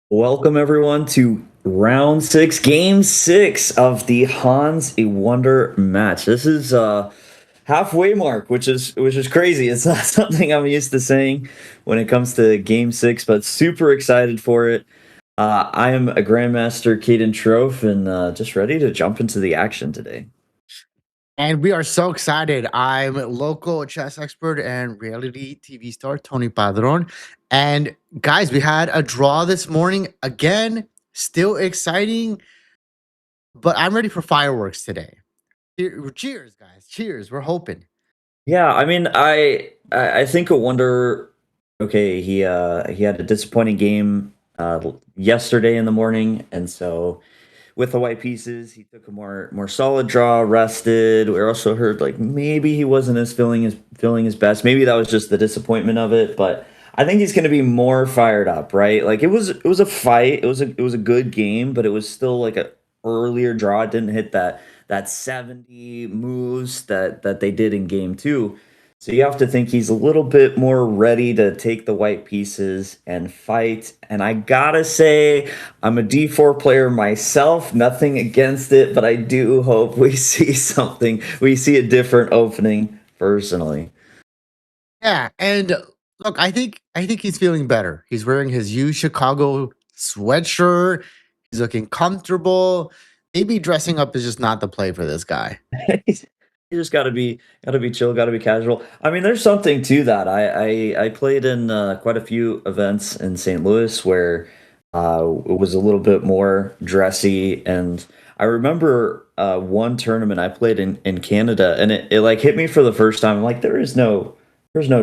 Welcome everyone to round six, game six of the Hans a Wonder match. This is halfway mark, which is crazy. It's not something I'm used to saying when it comes to game six, but super excited for it. I am a Grandmaster Kaydo Troph and just ready to jump into the action today. And we are so excited. I'm local chess expert and reality TV star Tony Padron. And guys, we had a draw this morning. Again, still exciting, but I'm ready for fireworks today. Cheers, guys. Cheers. We're hoping. Yeah, I mean, I think a Wonder. Okay, he had a disappointing game yesterday in the morning, and so with the white pieces, he took a more solid draw, rested. We also heard like maybe he wasn't as feeling his best. Maybe that was just the disappointment of it, but I think he's going to be more fired up, right? Like it was a fight. It was a good game, but it was still like a earlier draw. It didn't hit that 70 moves that they did in game two. So you have to think he's a little bit more ready to take the white pieces and fight. And I gotta say, I'm a D4 player myself, nothing against it, but I do hope we see something. We see a different opening personally. Yeah, and look, I think he's feeling better. He's wearing his U Chicago sweatshirt. He's looking comfortable. Maybe dressing up is just not the play for this guy. You just gotta be chill, gotta be casual. I mean, there's something to that. I played in quite a few events in St. Louis where it was a little bit more dressy, and I remember one tournament I played in Canada, and it like hit me for the first time. I'm like, there's no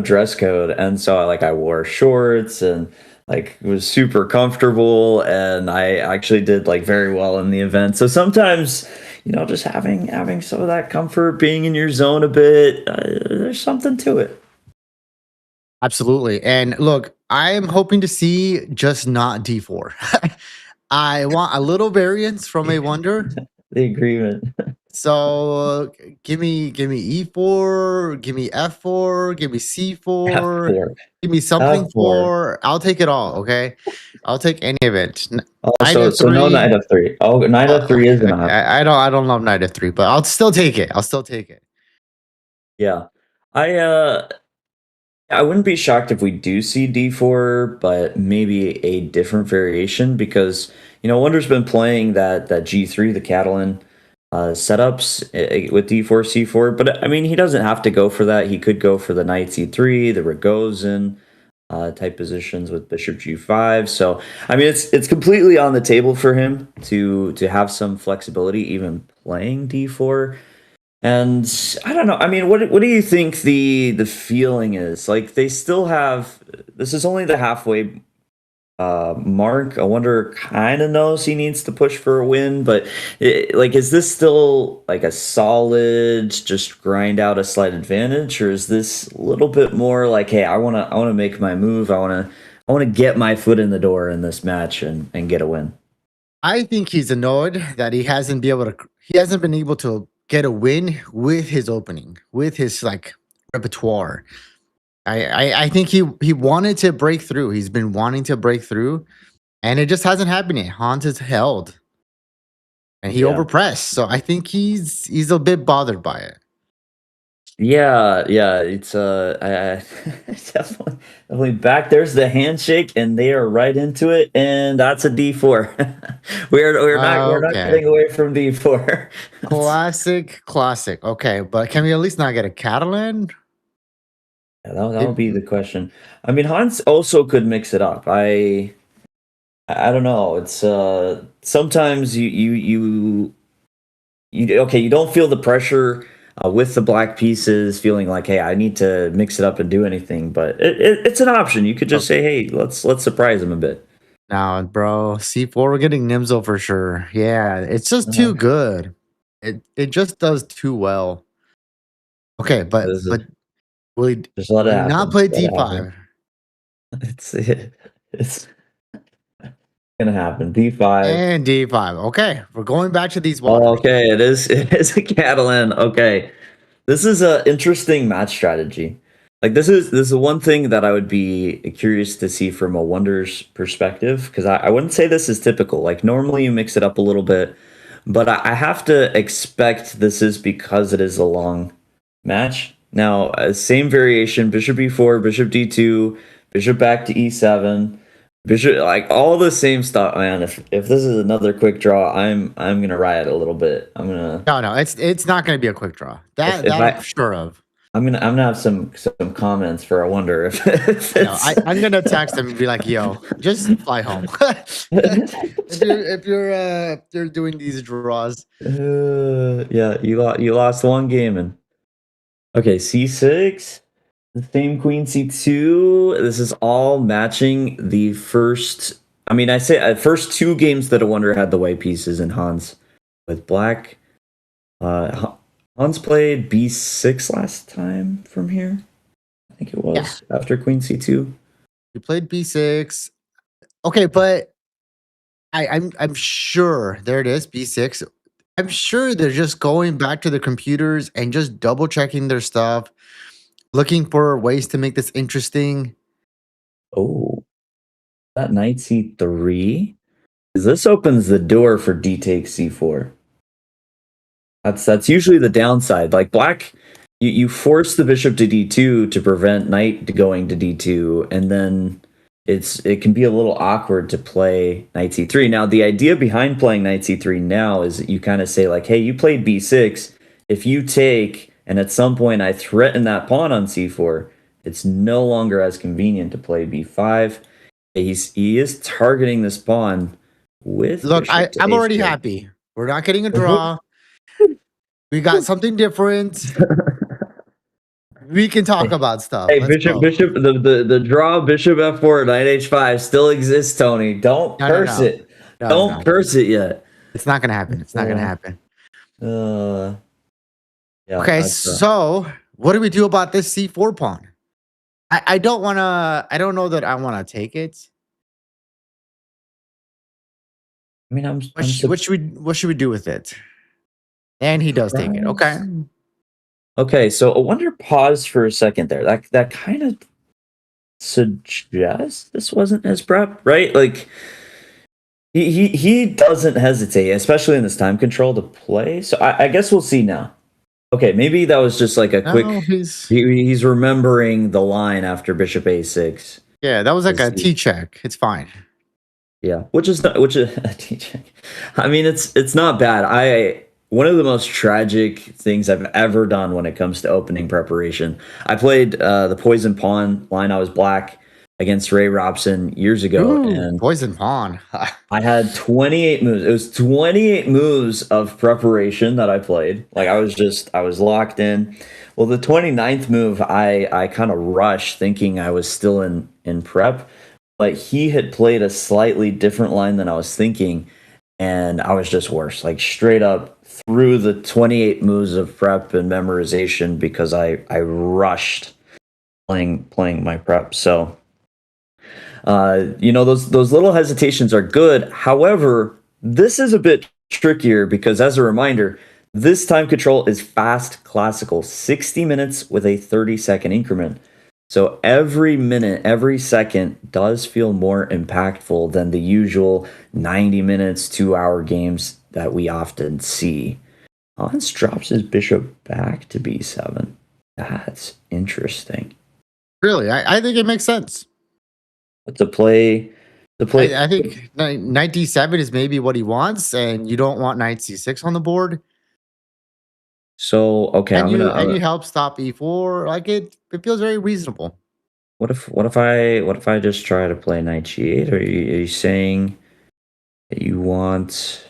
dress code, and so I wore shorts and like was super comfortable, and I actually did like very well in the event. So sometimes just having some of that comfort, being in your zone a bit, there's something to it. Absolutely. And look, I'm hoping to see just not D4. I want a little variance from a wonder. The agreement. So give me E4, give me F4, give me C4, F4. give me something F4. 4. I'll take it all, okay? I'll take any of it. Oh, Knight so no F3. knight f3. Oh, knight f3 is enough. I don't love Knight F3, but I'll still take it. I'll still take it. Yeah. I wouldn't be shocked if we do see d4, but maybe a different variation because Wonder's been playing that g3, the Catalan setups with d4, c4. But I mean, he doesn't have to go for that. He could go for the knight c3, the Rogozin type positions with bishop g5. So I mean, it's completely on the table for him to have some flexibility, even playing d4. And I don't know. I mean, what do you think the feeling is? Like they still have this is only the halfway mark. I wonder kind of knows he needs to push for a win, but like is this still like a solid just grind out a slight advantage, or is this a little bit more like, hey, I want to make my move. I want to get my foot in the door in this match and get a win. I think he's annoyed that he hasn't been able to get a win with his opening, with his like repertoire. I think he wanted to break through. He's been wanting to break through, and it just hasn't happened yet. Hans is held, and he Yeah. overpressed. So I think he's a bit bothered by it. Yeah, yeah, it's definitely, definitely back. There's the handshake, and they are right into it, and that's a D4. We're not Okay. getting away from D4. Classic. Okay, but can we at least not get a Catalan? Yeah, that'll be the question. I mean, Hans also could mix it up. I don't know. It's sometimes you okay, you don't feel the pressure with the black pieces, feeling like, hey, I need to mix it up and do anything. But it's an option. You could just say, hey, let's surprise him a bit. Now, bro, C4, we're getting Nimzo for sure. Yeah, it's just too Uh, good. It just does too well. Okay, this is, just let will it he not happen. play Let it happen. D5? It's gonna happen. D5. And D5. Okay, we're going back to these Oh, waters. okay, it is a Catalan. Okay. This is a interesting match strategy. Like this is one thing that I would be curious to see from a Wonders perspective, because I wouldn't say this is typical. Like normally you mix it up a little bit, but I have to expect this is because it is a long match. Now, same variation: Bishop E4, Bishop D2, Bishop back to E7, Bishop, like all the same stuff. Man, if this is another quick draw, I'm gonna riot a little bit. I'm gonna No, it's not going to be a quick draw. if That I'm I sure of. I'm gonna have some comments for I wonder if No, it's I'm gonna text him and be like, "Yo, just fly home." If you're doing these draws, yeah, you lost one game. And okay, C6, the same queen C2. This is all matching the first. I mean, I say first two games that I wonder had the white pieces in Hans with black. Hans played B6 last time from here. I think it yeah, was after queen C2. we played B6. Okay, but I'm sure there it is, B6. I'm sure they're just going back to the computers and just double checking their stuff, looking for ways to make this interesting. Oh, that knight C3. This opens the door for D takes C4. That's usually the downside. Like black, you force the bishop to D2 to prevent knight going to D2, and then it can be a little awkward to play knight C3. Now, the idea behind playing knight C3 now is that you kind of say like, hey, you played B6. If you take, and at some point I threaten that pawn on C4, it's no longer as convenient to play B5. He is targeting this pawn with Look, bishop to I'm already A6. happy. We're not getting a draw. We got something different. We can talk about stuff. Hey, Let's go. the draw Bishop F4 Knight H5 still exists, Tony. Don't No, no, curse no. it. No, Don't no. curse it yet. It's not gonna happen. It's not gonna happen. Uh, yeah. Okay, That's, so what do we do about this C4 pawn? I don't wanna. I don't know that I wanna take it. I mean, What should we do with it? And he does take it. Okay. Okay, so I wonder. Pause for a second there. That kind of suggests this wasn't his prep, right? Like he doesn't hesitate, especially in this time control to play. So I guess we'll see now. Okay, maybe that was just like a quick. No, He's remembering the line after Bishop A6. yeah, that was like a T check. It's fine. Yeah, which is a T check. I mean, it's not bad. One of the most tragic things I've ever done when it comes to opening preparation. I played the Poison Pawn line. I was black against Ray Robson years ago, and Poison pawn. I had 28 moves. It was 28 moves of preparation that I played. Like I was locked in. Well, the 29th move, I kind of rushed thinking I was still in prep, but he had played a slightly different line than I was thinking, and I was just worse. Like straight up through the 28 moves of prep and memorization because I rushed playing my prep. So those little hesitations are good. However, this is a bit trickier because, as a reminder, this time control is fast classical, 60 minutes with a 30-second increment. So every minute, every second does feel more impactful than the usual 90 minutes, 2 hour games that we often see. Hans drops his bishop back to b7. That's interesting. Really, I think it makes sense. But to play, I think knight d7 is maybe what he wants, and you don't want knight c6 on the board, so okay, and I'm gonna. you help stop e4. Like it feels very reasonable. What if I just try to play knight g8? Are you saying that you want?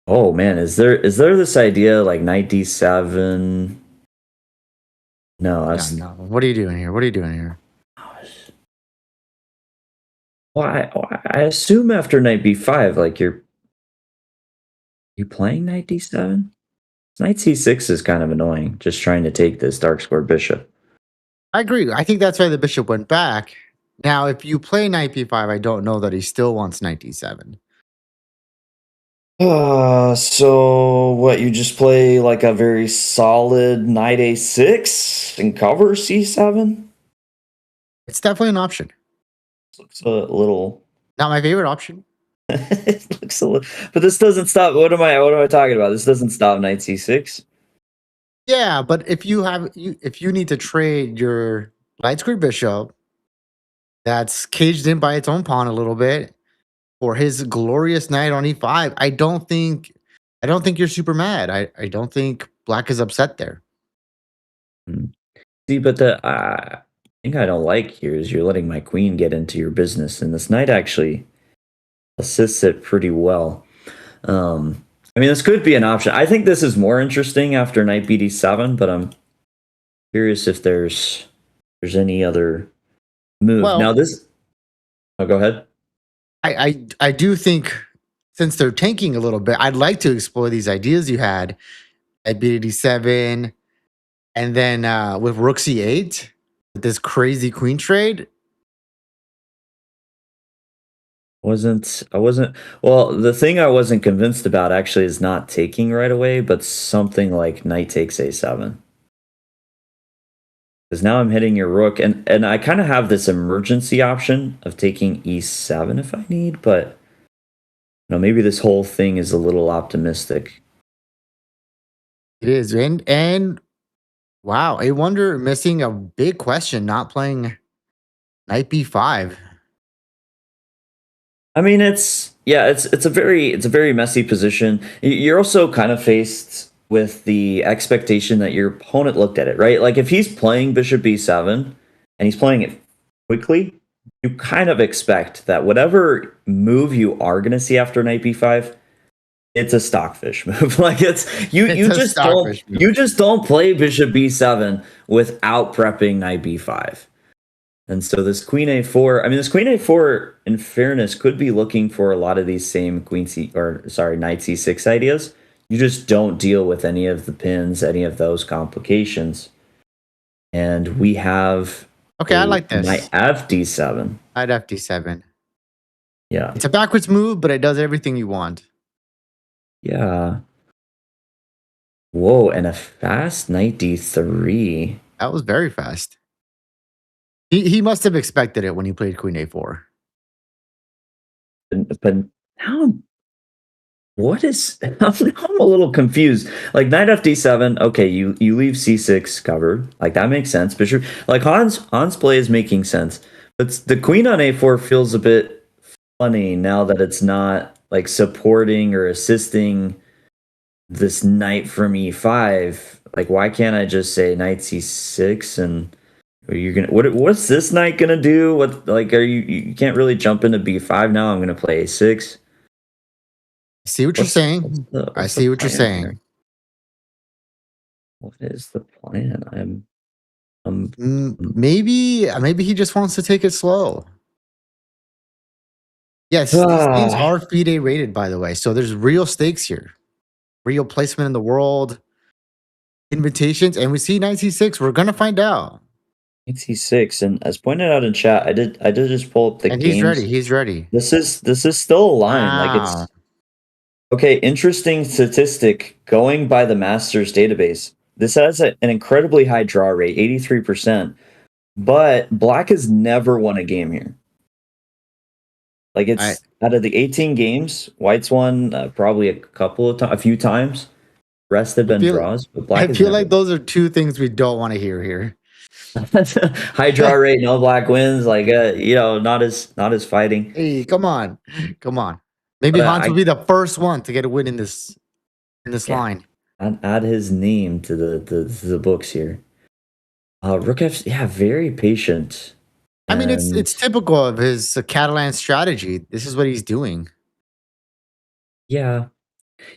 Oh man, is there this idea like knight d7? No, Yeah, that's no. What are you doing here? What are you doing here? well, I assume after knight b5, like you playing knight d7? Knight c6 is kind of annoying, just trying to take this dark square bishop. I agree. I think that's why the bishop went back. Now, if you play knight b5, I don't know that he still wants knight d7. So what, you just play like a very solid knight a6 and cover c7? It's definitely an option. Looks a little Not my favorite option. it looks a little, but this doesn't stop. What am I talking about? This doesn't stop knight c6. Yeah, but if you need to trade your light squared bishop that's caged in by its own pawn a little bit for his glorious knight on e5, I don't think you're super mad. I don't think black is upset there. Hmm. See, but the thing I don't like here is you're letting my queen get into your business, and this knight actually assists it pretty well. I mean, this could be an option. I think this is more interesting after knight bd7, but I'm curious if there's any other move. Now Well, this. Oh, go ahead. I do think since they're tanking a little bit, I'd like to explore these ideas you had at b87 and then with rook c8 with this crazy queen trade. I wasn't well, the thing I wasn't convinced about actually is not taking right away, but something like knight takes a7. Because now I'm hitting your rook, and I kind of have this emergency option of taking e7 if I need, but maybe this whole thing is a little optimistic. It is, and wow, I wonder missing a big question, not playing knight b5. I mean, it's a very messy position. You're also kind of faced with the expectation that your opponent looked at it, right? Like if he's playing bishop b7 and he's playing it quickly, you kind of expect that whatever move you are going to see after knight b5, it's a stockfish move. Like It's a stockfish move. you just don't play bishop b7 without prepping knight b5. And so this queen a4, I mean, this queen a4, in fairness, could be looking for a lot of these same knight c6 ideas. You just don't deal with any of the pins, any of those complications. And we have Okay, I like this. knight fd7. Knight fd7. Yeah. It's a backwards move, but it does everything you want. Yeah. Whoa, and a fast knight d3. That was very fast. He must have expected it when he played queen a4. But now what is I'm a little confused. Like knight fd7, okay, you leave c6 covered. Like that makes sense. Bishop, like Hans play is making sense. But the queen on a4 feels a bit funny now that it's not like supporting or assisting this knight from e5. Like why can't I just say knight c6 and you're gonna what's this knight gonna do? What, like, are you can't really jump into b5 now. I'm gonna play a6. I see what you're saying. I see what you're saying. Here? What is the plan? Maybe he just wants to take it slow. Yes, these games are FIDE rated, by the way, so there's real stakes here, real placement in the world, invitations, and we see knight c6. We're gonna find out. Knight c6, and as pointed out in chat, I did just pull up the And he's ready. games. He's ready. This is still a line. Like Wow. it's okay. Interesting statistic going by the Masters database. This has an incredibly high draw rate, 83%. But Black has never won a game here. Like I it's out of the 18 games, White's won probably a few times. Rest have I been feel draws, but I Black has feel never like won. those are two things we don't want to hear here. High draw rate, no Black wins. Like not as fighting. Hey, come on. Come on. Maybe But Hans will I be the first one to get a win in this yeah, line. add his name to the books here. Rook F, yeah, very patient, I mean, and it's typical of his Catalan strategy. This is what he's doing. yeah,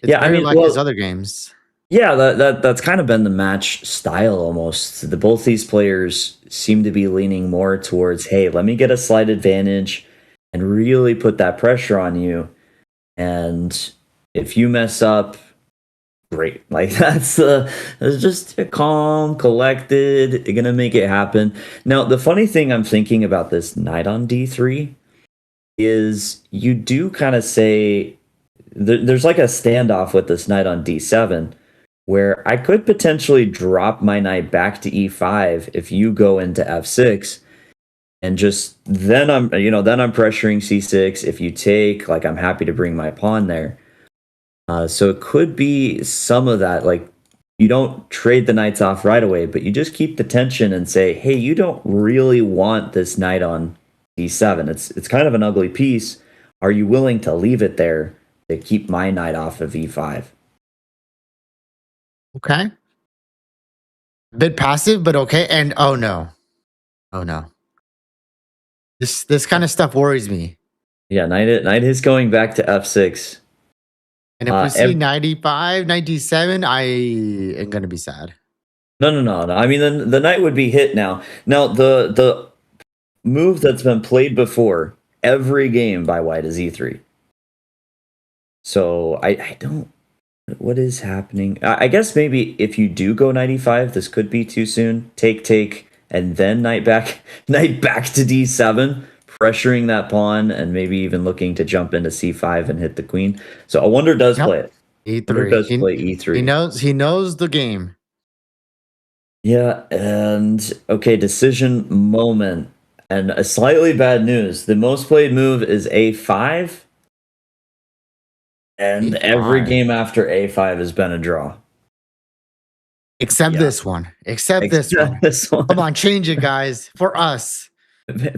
It's yeah. I very mean, like his well, other games. yeah, that's kind of been the match style almost. Both these players seem to be leaning more towards, hey, let me get a slight advantage and really put that pressure on you. And if you mess up, great. Like that's just a calm, collected, you're gonna make it happen. Now, the funny thing I'm thinking about this knight on d3 is you do kind of say there's like a standoff with this knight on d7 where I could potentially drop my knight back to e5 if you go into f6 and just then I'm pressuring c6. If you take, like, I'm happy to bring my pawn there. So it could be some of that, like you don't trade the knights off right away, but you just keep the tension and say, hey, you don't really want this knight on d7. It's kind of an ugly piece. Are you willing to leave it there to keep my knight off of e5? Okay. A bit passive, but okay. And oh no. Oh no. This kind of stuff worries me. Yeah, knight is going back to f6. And if we Uh, see ev- 95, 97, I am gonna be sad. no, no, no, no. I mean, the knight would be hit now. Now, the move that's been played before every game by White is e3. So I don't. What is happening? I guess maybe if you do go 95, this could be too soon. Take, and then knight back, knight back to d7, pressuring that pawn, and maybe even looking to jump into c5 and hit the queen. So a wonder does Yep. play it. Wonder E3. does play e3. He knows the game. Yeah, and okay, decision moment. And a slightly bad news. The most played move is a5, and every E5. game after a5 has been a draw. Except Yeah, this one. Except this except one. this one. Come on, change it, guys. For us.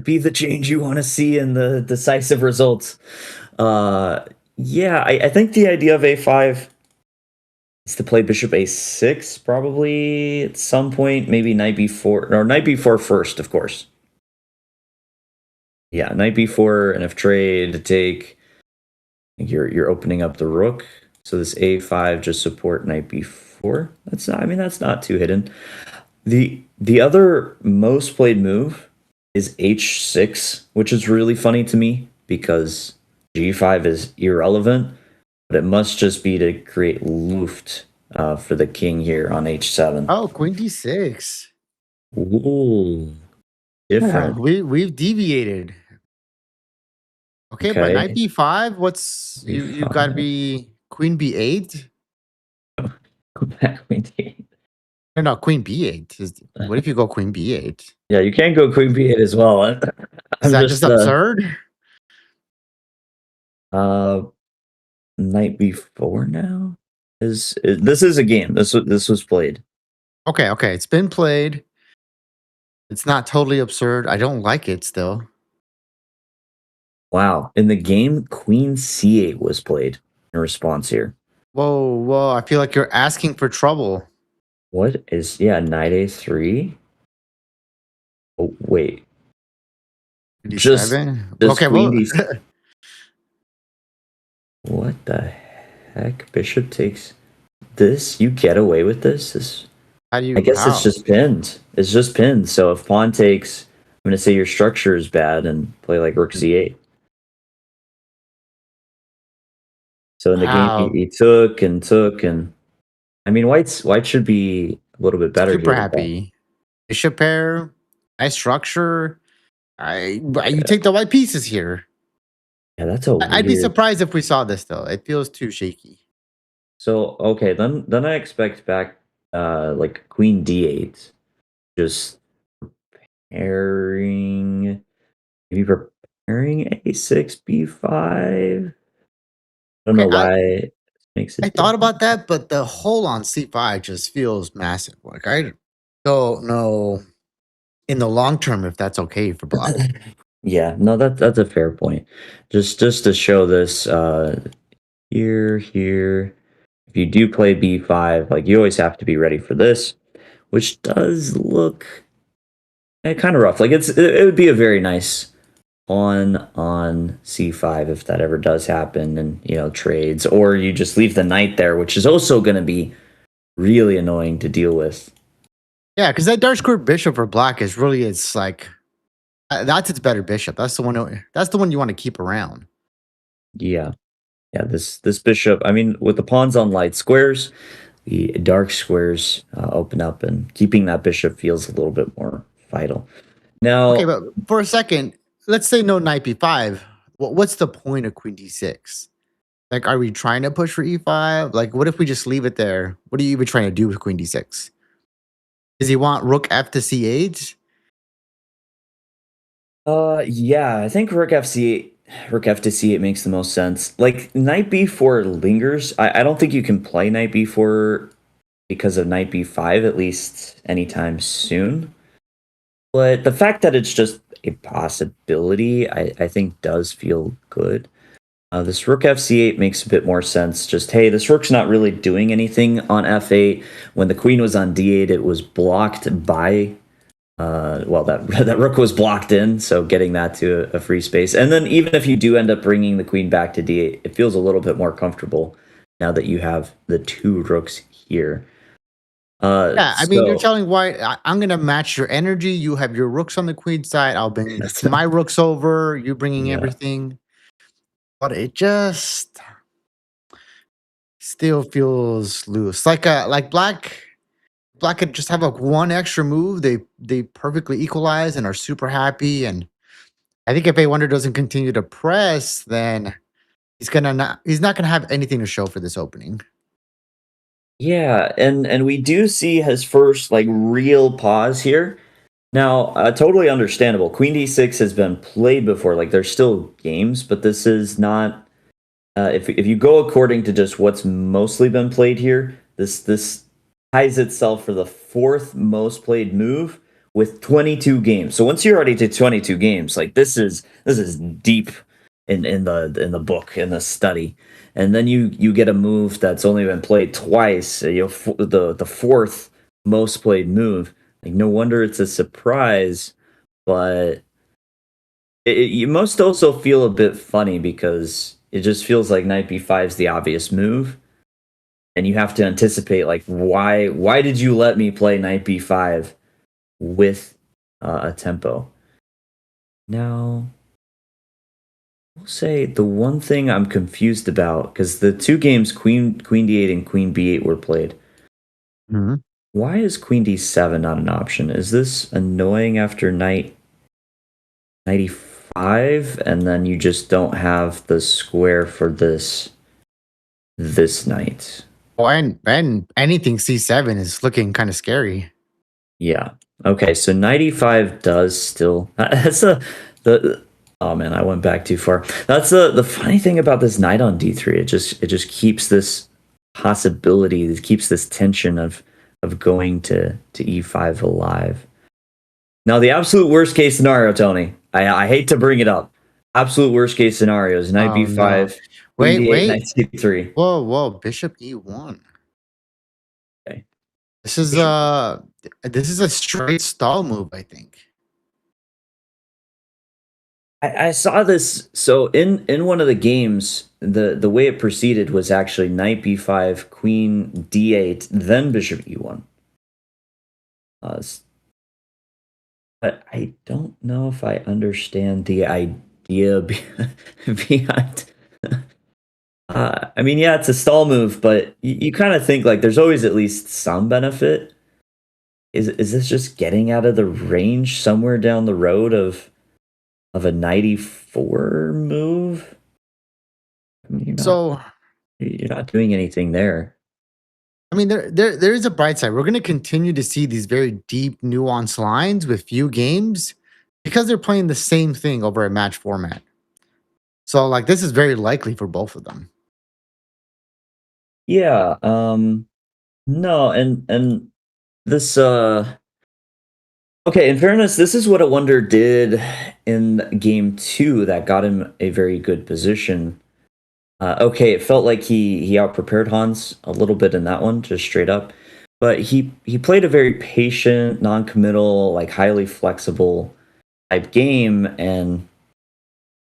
Be the change you want to see in the decisive results. Uh, yeah, I think the idea of a5 is to play bishop a6 probably at some point, maybe knight b4 or knight b4 first, of course. Yeah, knight b4, and if trade to take, you're opening up the rook. So this a5 just support knight b4. That's not, I mean, that's not too hidden. The other most played move is h6, which is really funny to me because g5 is irrelevant, but it must just be to create Luft for the king here on h7. Oh, queen d6. Ooh, Yeah, different. we've deviated. Okay, but knight Okay. b5, what's you gotta b5. be queen b8? Go back queen d8. No, no, queen b8. What if you go queen b8? Yeah, you can't go queen b8 as well. Is I'm that just just absurd? uh knight b4 now. This is a game. This was played. Okay, okay. It's been played. It's not totally absurd. I don't like it still. Wow. In the game, queen c8 was played in response here. Whoa, whoa. I feel like you're asking for trouble. What is, yeah, knight a3? Oh, wait. Just d7. just Okay, queen well, d. What the heck? Bishop takes this? You get away with this? how do I you guess it's how? just pinned. It's just pinned. So if pawn takes, I'm gonna say your structure is bad and play like rook c8. So in the game, How? he took and took, and I mean, white should be a little bit better Super here. But happy. Bishop pair. Nice structure. You take the white pieces here. Yeah, that's a I'd be weird. surprised if we saw this though. It feels too shaky. So okay, then I expect back like queen d8, just preparing, maybe preparing a6 b5. I don't Okay, know why it makes I it thought different. about that, but the hole on C5 just feels massive. Like I don't know in the long term if that's okay for black. Yeah, no, that's a fair point. Just to show this here. If you do play b5, like you always have to be ready for this, which does look kind of rough. Like it would be a very nice on c5 if that ever does happen, and trades, or you just leave the knight there, which is also going to be really annoying to deal with. Yeah, because that dark square bishop for black is really it's like that's its better bishop. That's the one you want to keep around. Yeah, yeah. This bishop. I mean, with the pawns on light squares, the dark squares open up, and keeping that bishop feels a little bit more vital. Okay, Now, but for a second, let's say no knight b5. What's the point of queen d6? Like, are we trying to push for e5? Like, what if we just leave it there? What are you even trying to do with queen d6? Does he want rook f to c8? yeah, I think rook fc8, rook f to c8 makes the most sense. Like knight b4 lingers. I don't think you can play knight b4 because of knight b5 at least anytime soon. But the fact that it's just a possibility, I think does feel good. This rook fc8 makes a bit more sense. Just, hey, this rook's not really doing anything on f8. When the queen was on d8, it was blocked by well, that rook was blocked in, so getting that to a free space. And then even if you do end up bringing the queen back to d8, it feels a little bit more comfortable now that you have the two rooks here. Yeah, I mean, you're So telling white, I'm going to match your energy. You have your rooks on the queen side. I'll bring my rooks over. You bringing yeah, everything. But it just still feels loose. Like black could just have like one extra move. They perfectly equalize and are super happy. And I think if A Wonder doesn't continue to press, then he's not gonna have anything to show for this opening. yeah, and we do see his first like real pause here. Now, totally understandable. Queen d6 has been played before. Like there's still games, but this is not. If you go according to just what's mostly been played here, this ties itself for the fourth most played move with 22 games. So once you're already to 22 games, like this is deep in the book, in the study, and then you get a move that's only been played twice. The fourth most played move. Like no wonder it's a surprise, but you must also feel a bit funny because it just feels like knight b5 is the obvious move, and you have to anticipate like why did you let me play knight b5 with a tempo. Now we'll say the one thing I'm confused about, because the two games queen d8 and queen b8 were played, Mhm. why is queen d7 not an option? Is this annoying after knight 95 and then you just don't have the square for this knight? Oh, and anything C7 is looking kind of scary. Yeah. Okay, so 95 does still that's the oh man, I went back too far. That's the funny thing about this knight on d3. It just keeps this possibility, it keeps this tension of going to e5 alive. Now the absolute worst case scenario, Tony. I hate to bring it up. Absolute worst case scenario is knight Oh no! b5, queen Wait, d8, knight wait! c3. Whoa! Bishop E1. Okay. This is uh this is a straight stall move, I think. I saw this. So in one of the games, the way it proceeded was actually knight b5, queen d8, then bishop e1. Uh, but I don't know if I understand the idea behind. I mean, yeah, it's a stall move, but you kind of think like there's always at least some benefit. is this just getting out of the range somewhere down the road of a knight e4 move? I mean, So, you're not doing anything there. I mean, there is a bright side. We're going to continue to see these very deep, nuanced lines with few games because they're playing the same thing over a match format. So, like, this is very likely for both of them. Yeah, no, and this okay, in fairness, this is what Awonder did in game 2 that got him a very good position. Okay, it felt like he outprepared Hans a little bit in that one, just straight up. But he played a very patient, non-committal, like highly flexible type game, and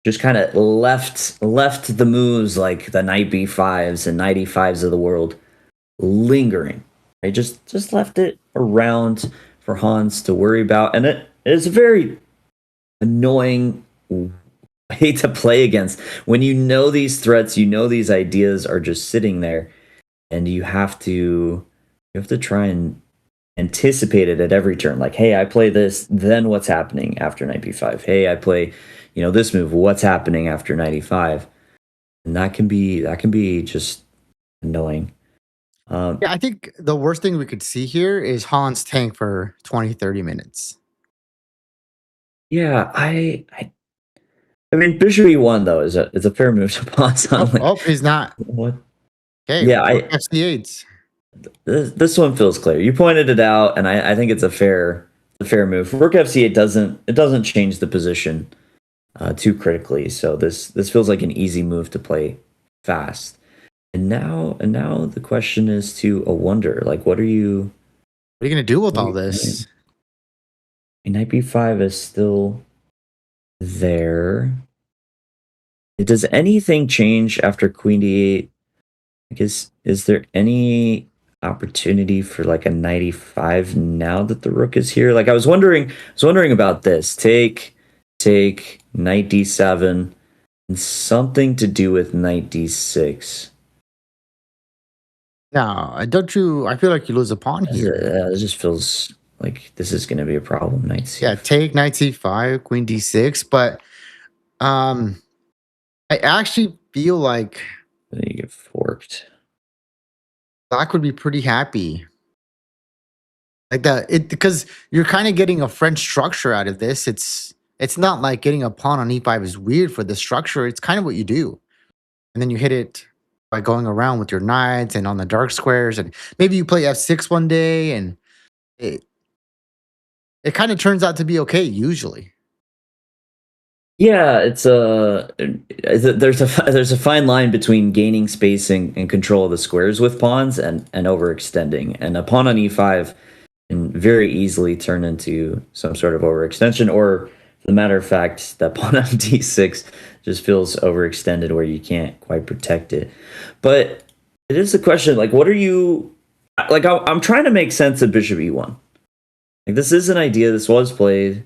just kind of left the moves like the knight b5s and knight e5s of the world lingering. I just left it around for Hans to worry about, and it is a very annoying way to play against when you know these threats, you know these ideas are just sitting there, and you have to try and anticipate it at every turn. Like, hey, I play this, then what's happening after knight b5? Hey, I play, this move. What's happening after knight e5? And that can be just annoying. Um, Yeah, I think the worst thing we could see here is Hans tank for 20, 30 minutes. yeah, I mean, bishop e1 though is a fair move to pause on. Oh, Like, oh, he's not. what? Okay, Yeah, rook fc8. this one feels clear. You pointed it out, and I think it's a fair move. Rook fc8 doesn't change the position too critically, so this feels like an easy move to play fast. And now the question is to Awonder, like, what are you? What are you gonna do with What are all you doing? this? Knight b5 is still there. Does anything change after queen d8? I guess, is there any opportunity for like a knight e5 now that the rook is here? Like, I was wondering about this. Take knight d7 and something to do with knight d6. No, don't you? I feel like you lose a pawn here. It just feels like this is going to be a problem. Knight Yeah, c5. take knight c5, queen d6, but um, I actually feel like Then you get forked. black would be pretty happy. Like that, it because you're kind of getting a French structure out of this. It's not like getting a pawn on e5 is weird for the structure. It's kind of what you do, and then you hit it by going around with your knights and on the dark squares, and maybe you play f6 one day, and it it kind of turns out to be okay usually. Yeah, there's a fine line between gaining space and control of the squares with pawns and overextending. And a pawn on e5 can very easily turn into some sort of overextension, or for the matter of fact, that pawn on d6 just feels overextended where you can't quite protect it. But it is the question, like, what are you like? I'm trying to make sense of bishop e1. Like, this is an idea. This was played.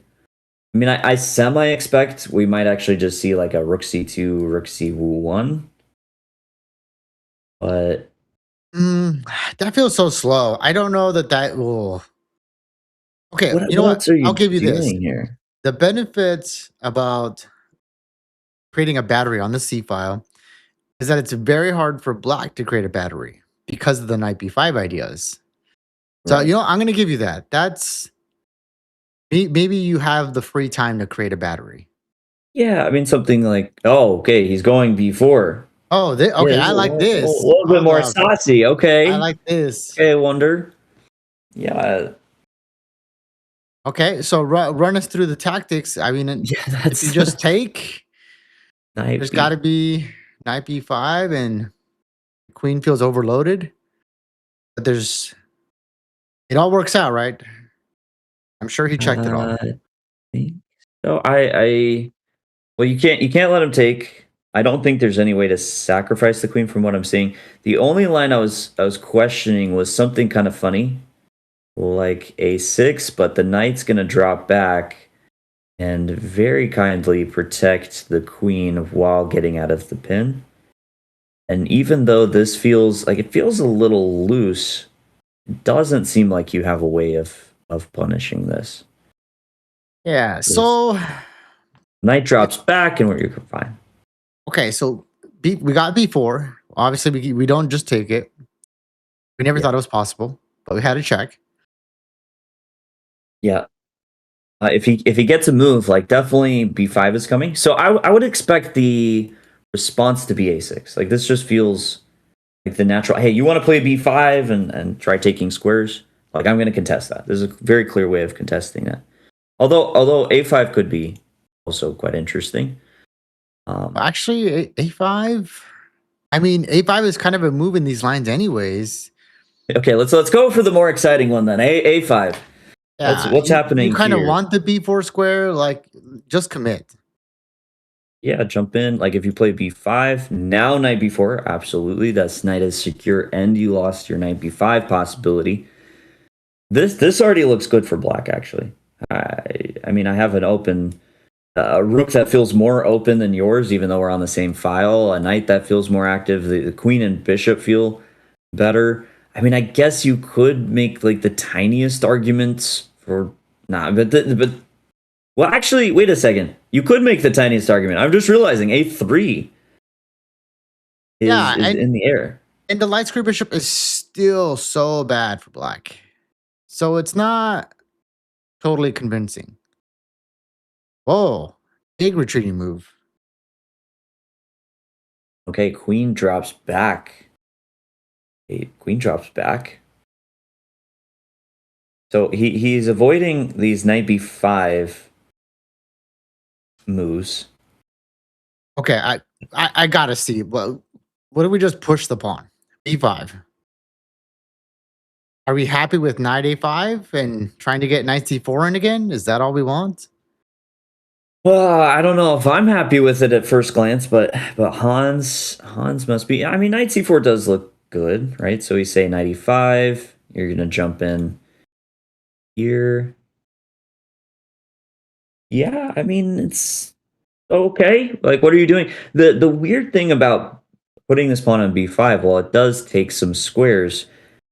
I mean, I semi expect we might actually just see like a rook c2, rook c1, but Mm, that feels so slow. I don't know that that will. Okay, what you know what what? else are I'll you give you this. doing here? The benefits about creating a battery on the C file is that it's very hard for black to create a battery because of the knight b5 ideas. So, Right. I'm going to give you that. That's maybe you have the free time to create a battery. Yeah, I mean something like, oh, okay, he's going b4. Oh, Yeah, okay. this is I a like this. little bit Hold more up. saucy. I Okay, like this. okay, Wonder. Yeah, Okay, so run us through the tactics. I mean, yeah, if you that's just take, knight there's got b. to be knight b5 and queen feels overloaded. But it all works out, right? I'm sure he checked it all. I think so. Well, you can't let him take. I don't think there's any way to sacrifice the queen from what I'm seeing. The only line I was questioning was something kind of funny, like a6, but the knight's gonna drop back and very kindly protect the queen while getting out of the pin. And even though this feels like it feels a little loose, it doesn't seem like you have a way of punishing this. Yeah. This So knight drops back, and you're fine. okay, so we got B4. Obviously, we don't just take it. We never Yeah, thought it was possible, but we had to check. yeah. If he gets a move, like definitely b5 is coming. So I would expect the response to be a6. Like this just feels like the natural. Hey, you want to play b5 and try taking squares? Like I'm going to contest that. There's a very clear way of contesting that. Although a5 could be also quite interesting. Actually, A5. I mean, A5 is kind of a move in these lines, anyways. Okay, let's go for the more exciting one then. A5. Yeah, What's you happening kind of here? want the B4 square, like just commit. Yeah, jump in. Like if you play b5, now knight b4, absolutely. That's knight is secure, and you lost your knight b5 possibility. This already looks good for black, actually. I mean, I have an open a rook that feels more open than yours, even though we're on the same file. A knight that feels more active. The queen and bishop feel better. I mean, I guess you could make like the tiniest arguments for but well, actually, wait a second. You could make the tiniest argument. I'm just realizing a3 Yeah, is in the air. and the light square bishop is still so bad for black, so it's not totally convincing. Oh, big retreating move. Okay, queen drops back. Queen drops back. So he's avoiding these knight b5 moves. Okay, I gotta see. What if we just push the pawn? B5. Are we happy with knight A5 and trying to get knight C4 in again? Is that all we want? Well, I don't know if I'm happy with it at first glance, but Hans must be. I mean, knight c4 does look good, right? So we say knight e5. You're gonna jump in here. Yeah, I mean it's okay. Like, what are you doing? The weird thing about putting this pawn on b5, while it does take some squares,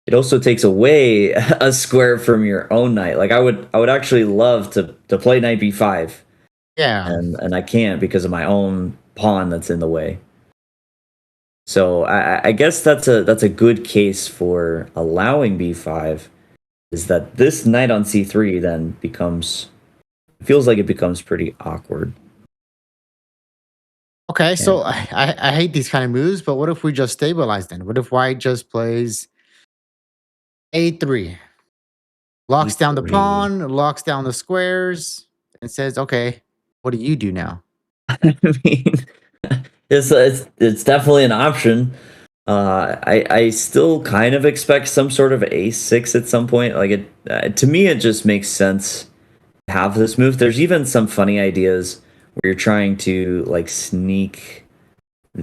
it also takes away a square from your own knight. Like I would actually love to play knight b5, Yeah. and I can't because of my own pawn that's in the way. So I guess that's a good case for allowing b5, is that this knight on c3 then becomes, feels like it becomes pretty awkward. Okay, And so I hate these kind of moves, but what if we just stabilize then? What if white just plays A3? Locks down the e3. pawn, locks down the squares, and says, okay, what do you do now? I mean, it's definitely an option. I still kind of expect some sort of a6 at some point. Like to me, it just makes sense to have this move. There's even some funny ideas where you're trying to like sneak,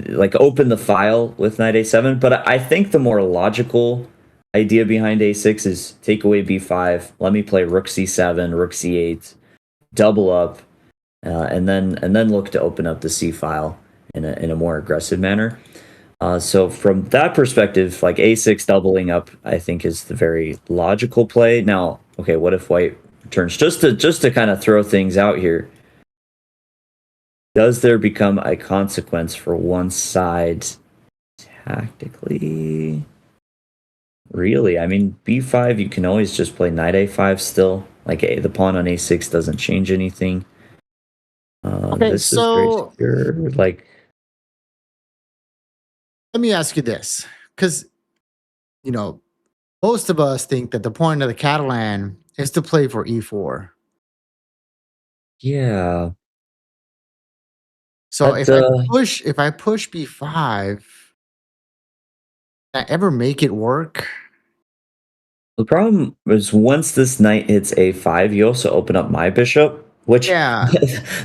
like open the file with knight a7. But I think the more logical idea behind a6 is take away b5. Let me play rook c7, rook c8, double up, and then look to open up the C file in a more aggressive manner. So from that perspective, like a6 doubling up, I think is the very logical play. Now, okay, what if white returns? Just to kind of throw things out here, does there become a consequence for one side tactically? Really? I mean, b5, you can always just play knight a5 still. Like the pawn on a6 doesn't change anything. Okay, This is very so secure. Like, let me ask you this, because, you know, most of us think that the point of the Catalan is to play for E4. yeah, So but if I push B5, can I ever make it work? the problem is once this knight hits a5, you also open up my bishop, which Yeah.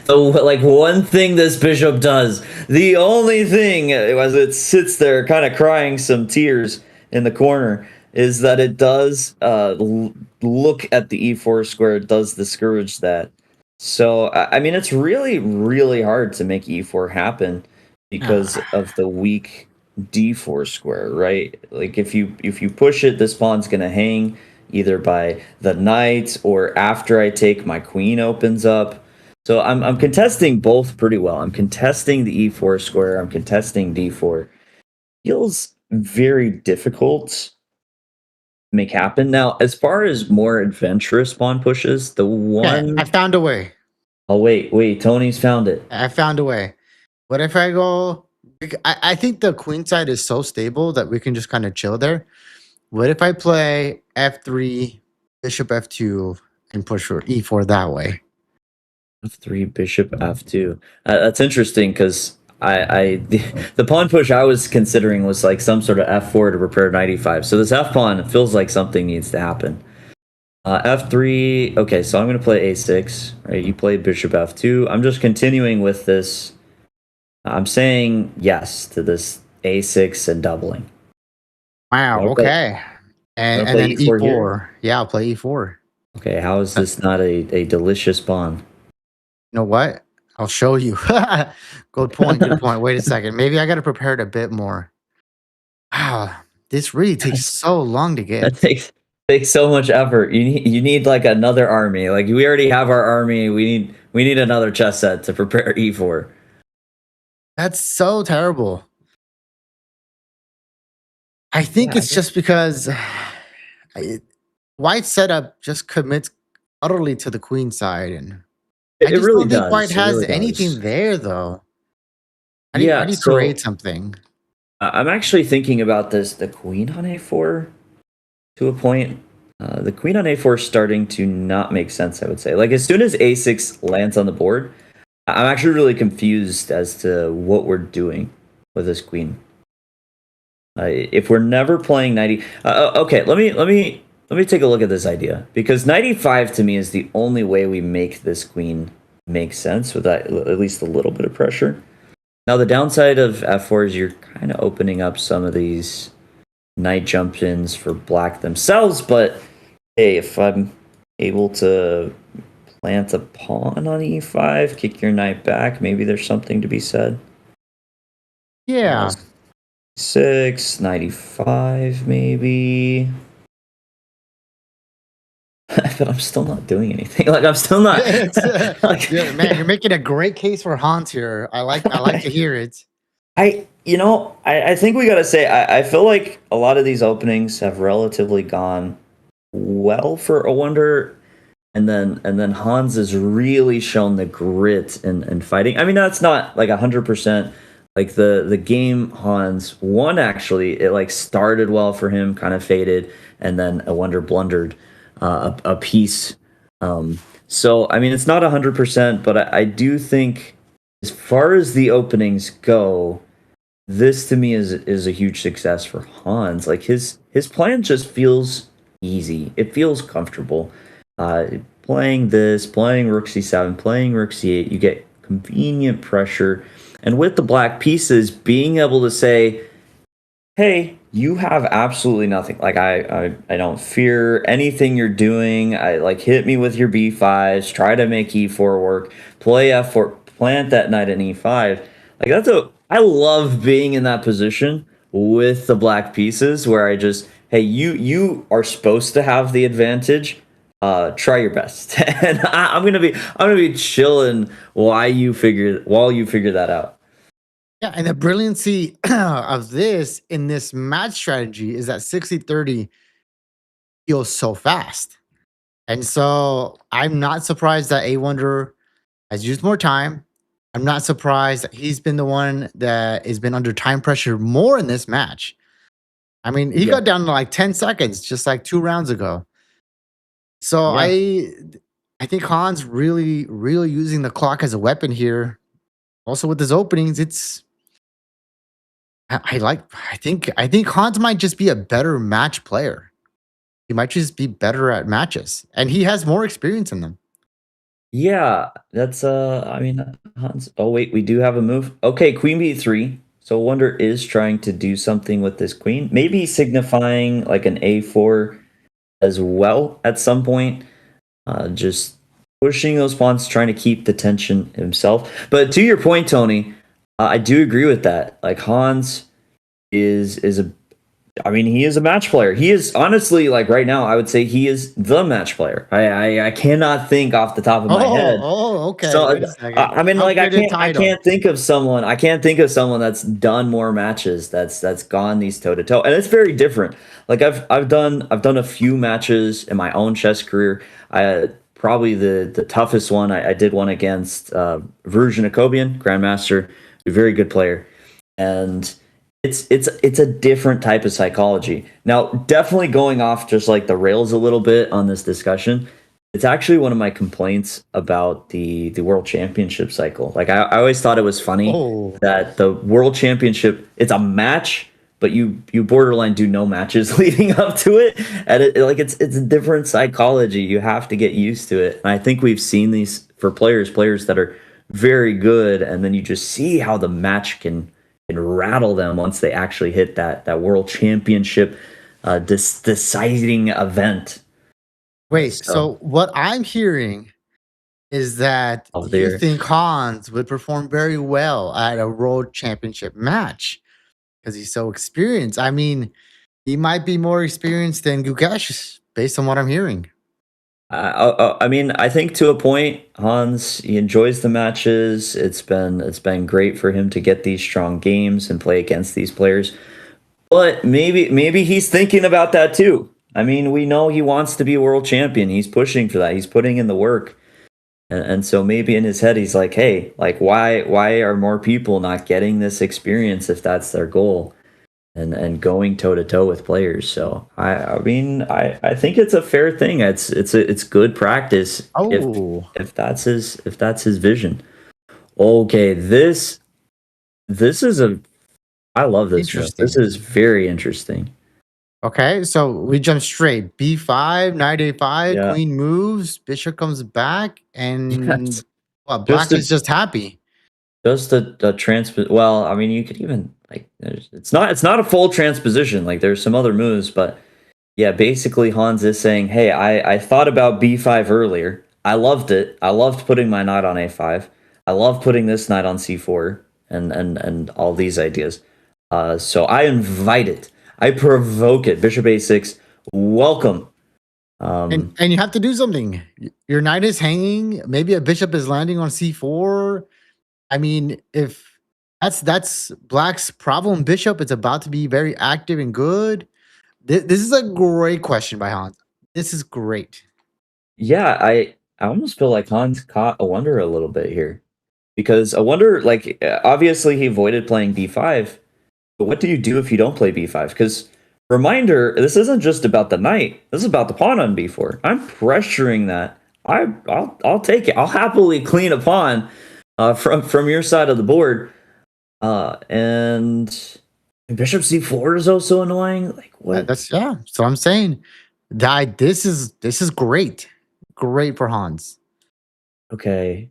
the like one thing this bishop does, the only thing as it sits there kind of crying some tears in the corner, is that it does look at the e4 square. It does discourage that. So I mean, it's really really hard to make e4 happen because Ah, of the weak d4 square, right? Like if you push it, this pawn's gonna hang. either by the knight or after I take my queen opens up. So I'm contesting both pretty well. I'm contesting the e4 square. I'm contesting d4. Feels very difficult to make happen. Now, as far as more adventurous pawn pushes, the Okay, I one found a way. oh wait, Tony's found it. I found a way. What if I go? I think the queen side is so stable that we can just kind of chill there. What if I play f3, bishop f2, and push for e4 that way? F3, bishop f2. That's interesting because the pawn push I was considering was like some sort of f4 to prepare knight e5. So this f pawn feels like something needs to happen. F3. Okay, so I'm gonna play a6. Right, you play bishop f2. I'm just continuing with this. I'm saying yes to this a6 and doubling. Wow. Wanna play, Okay. wanna And play then e4 here? e4. Yeah, I'll play e4. Okay, how is You this not a delicious pawn? know what? I'll show you. Good point. Good point. Wait a second. Maybe I got to prepare it a bit more. Wow, this really takes so long to That get. takes so much effort. You need like another army. Like we already have our army. We need another chess set to prepare e4. That's so terrible. I think Yeah, I it's guess just because White setup just commits utterly to the queen side, and I it just really don't think White does. It has really anything does. there, though. How Yeah. do you create So something? I'm actually thinking about this. The queen on a4 to a point. The queen on a4 is starting to not make sense. I would say. Like as soon as a6 lands on the board, I'm actually really confused as to what we're doing with this queen. If we're never playing 90, okay, let me take a look at this idea because 95 to me is the only way we make this queen make sense without at least a little bit of pressure. Now the downside of f4 is you're kind of opening up some of these knight jump ins for black themselves, but hey, if I'm able to plant a pawn on e5, kick your knight back, maybe there's something to be said. Uh, Yeah. 695 maybe. But I'm still not doing anything. Like I'm still not It's like yeah, man, you're making a great case for Hans here. I like to hear it. I think we gotta say I feel like a lot of these openings have relatively gone well for a wonder, and then Hans has really shown the grit and fighting. I mean that's not like 100%. Like the game Hans won actually, it like started well for him, kind of faded, and then a wonder blundered a piece. So I mean it's not 100%, but I do think as far as the openings go, this to me is a huge success for Hans. Like his plan just feels easy. It feels comfortable. Playing this, playing Rook C7, playing Rook C8, you get convenient pressure. And with the black pieces, being able to say, hey, you have absolutely nothing. Like I don't fear anything you're doing. I like hit me with your b5s, try to make e4 work, play f4, plant that knight in e5. Like I love being in that position with the black pieces where I just, hey, you are supposed to have the advantage. Try your best. And I'm gonna be chilling while you figure that out. Yeah, and the brilliancy of this in this match strategy is that 60-30 feels so fast. And so I'm not surprised that A Wonder has used more time. I'm not surprised that he's been the one that has been under time pressure more in this match. I mean, he Yeah. got down to like 10 seconds just like 2 rounds ago. So Yeah. I think Han's really using the clock as a weapon here. Also with his openings, it's I think Hans might just be a better match player. He might just be better at matches, and he has more experience in them. Yeah, that's I mean Hans. Oh wait, we do have a move. Okay, queen b3. So Wonder is trying to do something with this queen, maybe signifying like an a4 as well at some point. Just pushing those pawns, trying to keep the tension himself. But to your point, Tony, I do agree with that. Like Hans is a I mean, he is a match player. He is honestly, like right now, I would say he is the match player. I cannot think off the top of my head. Okay. So Wait a second. I mean, like Upgraded I title. can't think of someone. I can't think of someone that's done more matches. That's gone these toe to toe, and it's very different. Like I've done a few matches in my own chess career. I probably the toughest one. I did one against Version Jacobian, Grandmaster, a very good player, and it's a different type of psychology. Now, definitely going off just like the rails a little bit on this discussion. It's actually one of my complaints about the World Championship cycle. Like I always thought it was funny Oh, that the World Championship it's a match, but you borderline do no matches leading up to it, and like it's a different psychology. You have to get used to it, and I think we've seen these for players that are very good, and then you just see how the match can rattle them once they actually hit that World Championship deciding event. wait. So So what I'm hearing is that of you there. think Hans would perform very well at a world championship match because he's so experienced. I mean, he might be more experienced than Gukesh, based on what I'm hearing. I mean, I think to a point, Hans he enjoys the matches. It's been great for him to get these strong games and play against these players. But maybe he's thinking about that too. I mean, we know he wants to be a world champion. He's pushing for that. He's putting in the work. And so maybe in his head he's like, "Hey, like why are more people not getting this experience if that's their goal?" And going toe to toe with players. So I mean I think it's a fair thing. It's good practice Oh, if that's his vision. Okay, this is a I love this move. This interesting. is very interesting. Okay, so we jump straight. B5, knight A5, Yeah. queen moves, bishop comes back, Yes. and what? Just Black a is just happy. a transpo well, I mean you could even like it's not a full transposition. Like there's some other moves, but yeah, basically Hans is saying, "Hey, I thought about b5 earlier. I loved it. I loved putting my knight on a5. I love putting this knight on c4 and all these ideas. So I invite it. I provoke it. Bishop a6. Welcome. And Um, and you have to do something. Your knight is hanging. Maybe a bishop is landing on c4. I mean, if that's Black's problem bishop, it's about to be very active and good. This is a great question by Hans. This is great. yeah, I almost feel like Hans caught a wonder a little bit here because a wonder like obviously he avoided playing b5. But what do you do if you don't play b5? Because reminder, this isn't just about the knight. This is about the pawn on b4. I'm pressuring that. I'll take it. I'll happily clean a pawn from your side of the board. And bishop c4 is also annoying. Like what? That's yeah. So I'm saying that this is great. Great for Hans. Okay.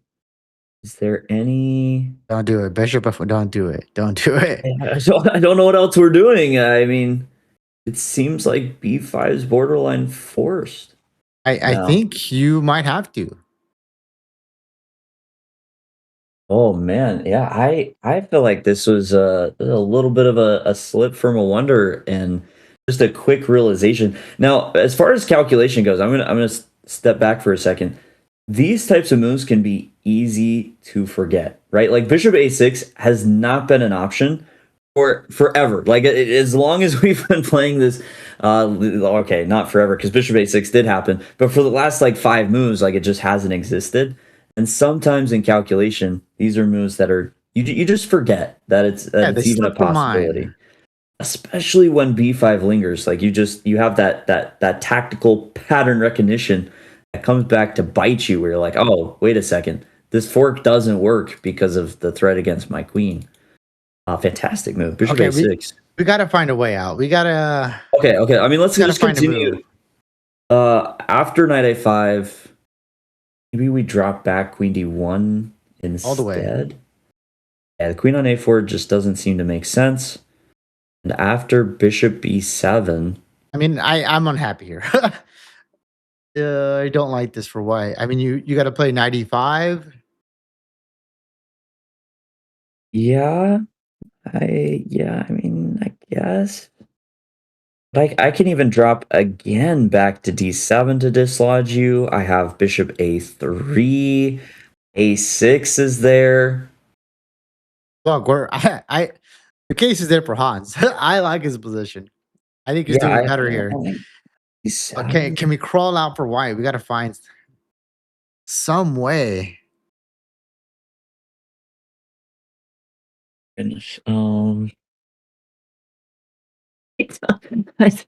Is there any? Don't do it. Bishop F, don't do it. Don't do it. I don't know what else we're doing. I mean, it seems like b5 is borderline forced I now. think you might have to. Oh man, yeah, I feel like this was a little bit of a slip from a wonder and just a quick realization. Now, as far as calculation goes, I'm gonna step back for a second. These types of moves can be easy to forget, right? Like Bishop A6 has not been an option for forever. Like as long as we've been playing this, okay, not forever because Bishop A6 did happen, but for the last like 5 moves, like it just hasn't existed. And sometimes in calculation, these are moves that are you just forget that Yeah, they it's even a slip your mind. possibility. Especially when b5 lingers, like you have that tactical pattern recognition that comes back to bite you, where you're like, oh, wait a second, this fork doesn't work because of the threat against my queen. Fantastic move, bishop Okay, a6. we gotta find a way out. Okay. I mean, let's We gotta just find a move continue. After knight a5, maybe we drop back queen d1 all the way. instead. Yeah, the queen on a4 just doesn't seem to make sense. And after bishop b7, I mean, I'm unhappy here. I don't like this for white. I mean, you got to play 95. yeah, I mean, I guess. Like I can even drop again back to d7 to dislodge you. I have bishop a3, a6 is there. Look, the case is there for Hans. I like his position. I think he's Yeah, doing I better don't here. like Okay, d7. can we crawl out for white? We gotta find some way. Finish. I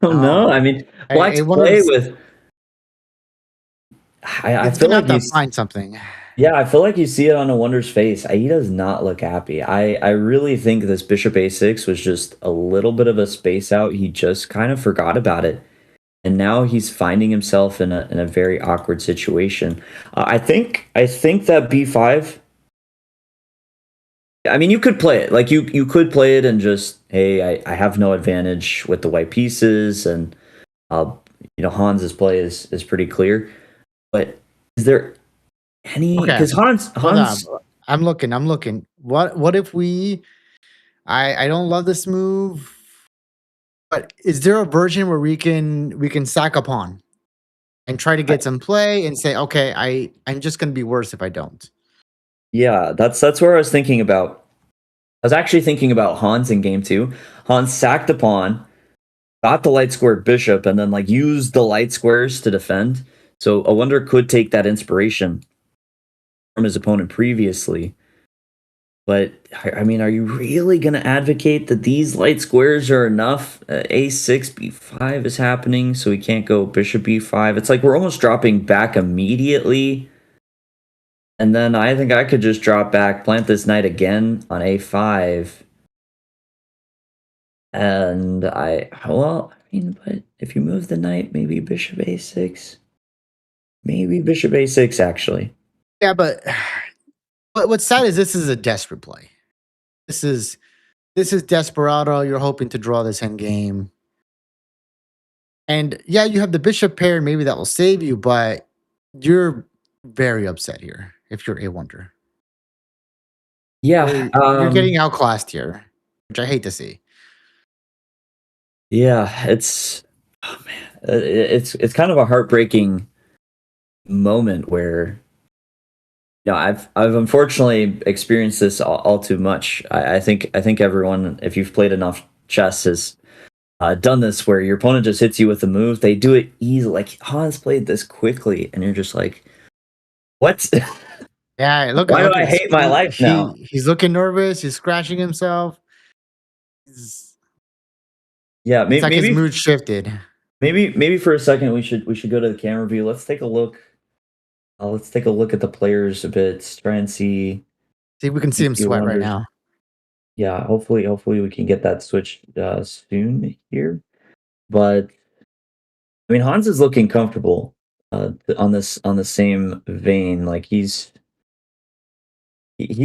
don't know. I Oh, mean, why I to wonder. play with? I He's feel gonna have like to find something. yeah, I feel like you see it on a Wonder's face. He does not look happy. I really think this bishop a6 was just a little bit of a space out. He just kind of forgot about it. And now he's finding himself in a very awkward situation. I think that b5. I mean, you could play it like you could play it and just hey, I have no advantage with the white pieces, and uh, Hans's play is pretty clear. But is there any Okay, because Hans hold on. Hans I'm looking. I'm looking. What if we? I don't love this move, but is there a version where we can sack a pawn and try to I, get some play and say, okay, I'm just gonna be worse if I don't. yeah, that's where I was thinking about. I was actually thinking about Hans in game two. Hans sacked a pawn, got the light squared bishop, and then like used the light squares to defend. So a wonder could take that inspiration from his opponent previously. But I mean, are you really going to advocate that these light squares are enough? A6, b5 is happening, so we can't go bishop b5. It's like we're almost dropping back immediately. And then I think I could just drop back, plant this knight again on a5. And well, I mean, but if you move the knight, maybe bishop a6. Maybe bishop a6, actually. Yeah, but what's sad is this is a desperate play. This is desperado. You're hoping to draw this end game. And yeah, you have the bishop pair, maybe that will save you, but you're very upset here if you're a wonder. Yeah, You're getting outclassed here, which I hate to see. yeah, it's oh man, it's kind of a heartbreaking moment where I've unfortunately experienced this all too much. I think everyone, if you've played enough chess, has done this where your opponent just hits you with a move. They do it easily. Like Hans played this quickly, and you're just like, what? Yeah, Why do look I at this. hate my life now? He's looking nervous. He's scratching himself. It's, Yeah, it's like his maybe mood shifted. maybe for a second we should go to the camera view. Let's take a look. Let's take a look at the players a bit. Try and see. See, we can see him You sweat right wonder. now. Yeah, hopefully we can get that switch soon here. But I mean, Hans is looking comfortable on the same vein. Like he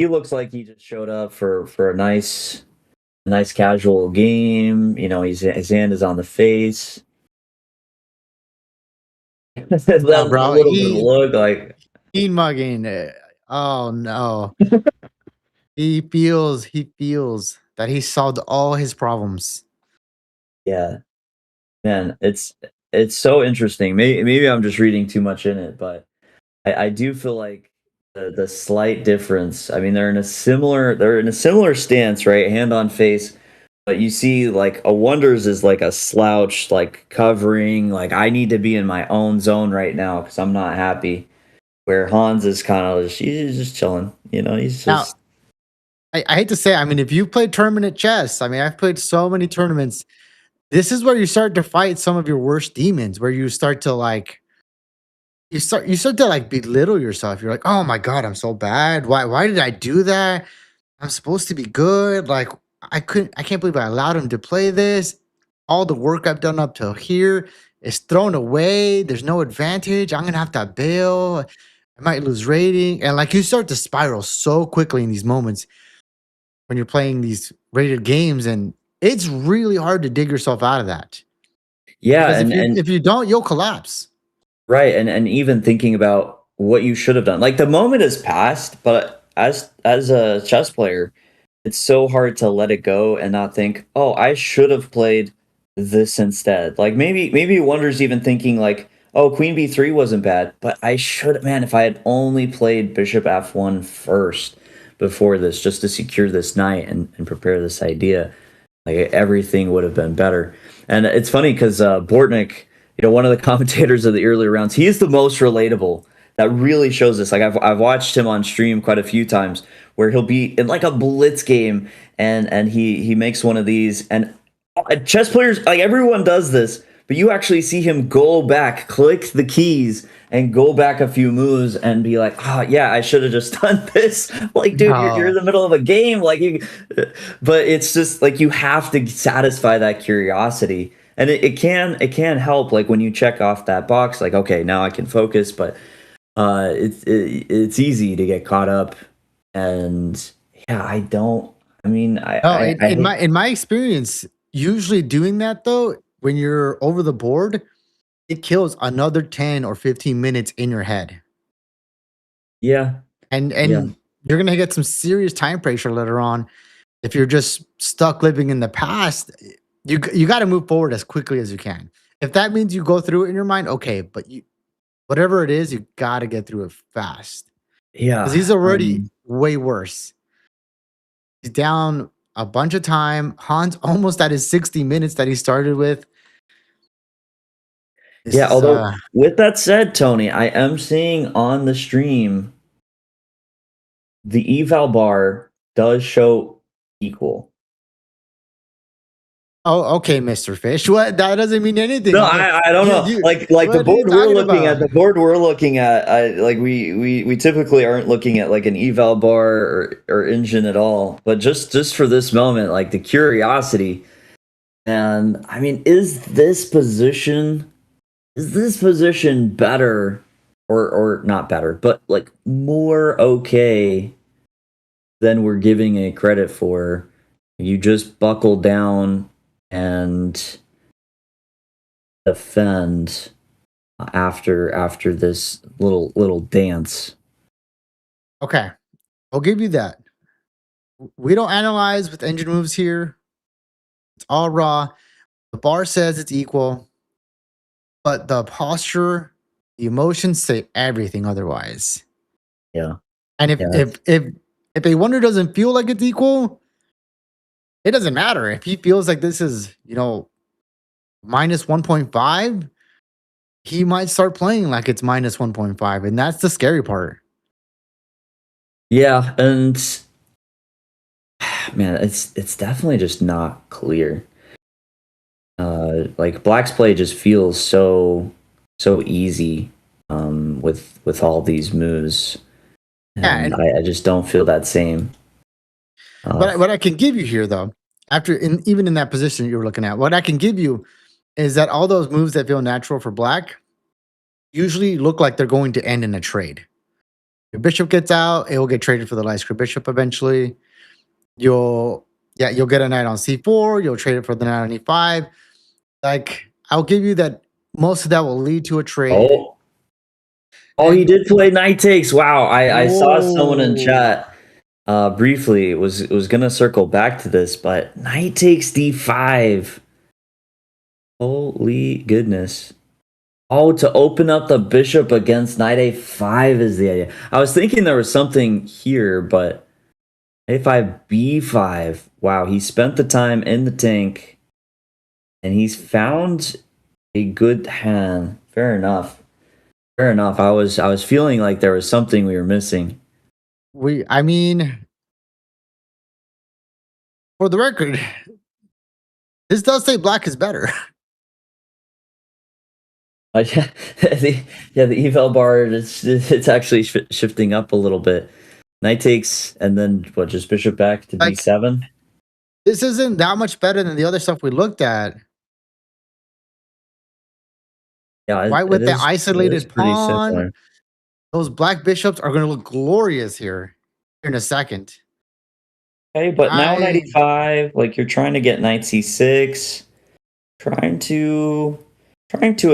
looks like he just showed up for a nice casual game. His hand is on the face. That Oh, bro, little bit of look like he mugging. Oh no. He feels that he solved all his problems. yeah, man. It's so interesting. Maybe I'm just reading too much in it, but I do feel like the slight difference. I mean, they're in a similar stance, right? Hand on face. But you see, like a Wonders is like a slouch, like covering. Like I need to be in my own zone right now because I'm not happy. Where Hans is kind of he's just chilling. He's Now, just I hate to say, I mean, if you played tournament chess, I mean, I've played so many tournaments. This is where you start to fight some of your worst demons, where you start to like you start to like belittle yourself. You're like, oh my god, I'm so bad. Why did I do that? I'm supposed to be good. Like I can't believe I allowed him to play this. All the work I've done up till here is thrown away. There's no advantage. I'm gonna have to bail. I might lose rating. And like you start to spiral so quickly in these moments when you're playing these rated games, and it's really hard to dig yourself out of that. yeah, Because and if you don't, you'll collapse. right, and even thinking about what you should have done. Like the moment has passed, but as a chess player, it's so hard to let it go and not think, oh, I should have played this instead. Like maybe Wonder's even thinking like, oh, Queen B3 wasn't bad, but I should, man, if I had only played Bishop F1 first before this, just to secure this knight and prepare this idea, like everything would have been better. And it's funny because Bortnik, one of the commentators of the earlier rounds, he is the most relatable. That really shows this. Like I've watched him on stream quite a few times, where he'll be in like a blitz game, and he makes one of these, and chess players, like everyone does this, but you actually see him go back, click the keys, and go back a few moves and be like, oh yeah, I should have just done this. Like, dude, you're in No. the middle of a game, like but it's just like you have to satisfy that curiosity. And it can help, like when you check off that box, like, okay, now I can focus, but it's easy to get caught up. And yeah, I mean, No, I in hate. my experience, usually doing that though, when you're over the board, it kills another 10 or 15 minutes in your head. Yeah, yeah. And you're gonna get some serious time pressure later on. If you're just stuck living in the past, you got to move forward as quickly as you can. If that means you go through it in your mind, okay, but you whatever it is, you got to get through it fast because Yeah, he's already way worse. He's down a bunch of time. Han's almost at his 60 minutes that he started with. This yeah, is although with that said, Tony, I am seeing on the stream the eval bar does show equal. oh, okay, Mr. Fish. What that doesn't mean anything. No, I don't know. You Like the what are you board we're talking looking about? at, like we typically aren't looking at like an eval bar or engine at all. But just for this moment, like the curiosity, and I mean, is this position better or not better, but like more okay than we're giving it credit for? You just buckle down and defend after this little dance. Okay, I'll give you that. We don't analyze with engine moves here. It's all raw. The bar says it's equal, but the posture, the emotions say everything otherwise. Yeah, And if yeah, if if if a wonder doesn't feel like it's equal, it doesn't matter. If he feels like this is, minus 1.5, he might start playing like it's minus 1.5. And that's the scary part. yeah. And man, it's definitely just not clear. Like Black's play just feels so easy with all these moves, Yeah, and and I just don't feel that same. Uh, what I can give you here though, after even in that position you were looking at, what I can give you is that all those moves that feel natural for black usually look like they're going to end in a trade. Your bishop gets out, it will get traded for the light square bishop eventually. You'll get a knight on c4, you'll trade it for the knight on e5. Like, I'll give you that most of that will lead to a trade. oh, oh, he And did play knight takes. Wow, I saw someone in whoa. chat briefly was gonna circle back to this, but knight takes d5. Holy goodness. Oh, to open up the bishop against knight a5 is the idea. I was thinking there was something here, but a5 b5. Wow, he spent the time in the tank and he's found a good hand. Fair enough. Fair enough. I was feeling like there was something we were missing. I mean, for the record, this does say black is better. Yeah, the eval bar it's actually shifting up a little bit. Knight takes, and then what? Just bishop back to Like, b7. this isn't that much better than the other stuff we looked at. Yeah, Why it with the is. It is isolated pretty pawn? similar. Those black bishops are going to look glorious here in a second. Okay, but now knight I e5, like you're trying to get knight c6, trying to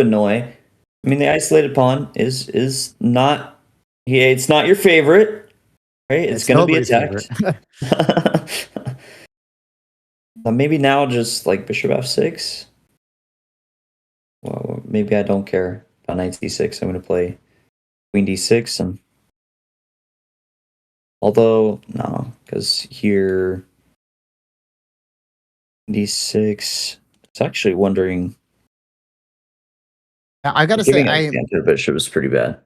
annoy. I mean, the isolated pawn is not. Yeah, it's not your favorite, right? It's It's going to be nobody's favorite. attacked. Maybe now just like bishop f6. Well, maybe I don't care about knight c6. I'm going to play queen d6, and although no, because here d6. It's actually wondering. Now, I gotta say, Giving a command to the bishop is pretty bad.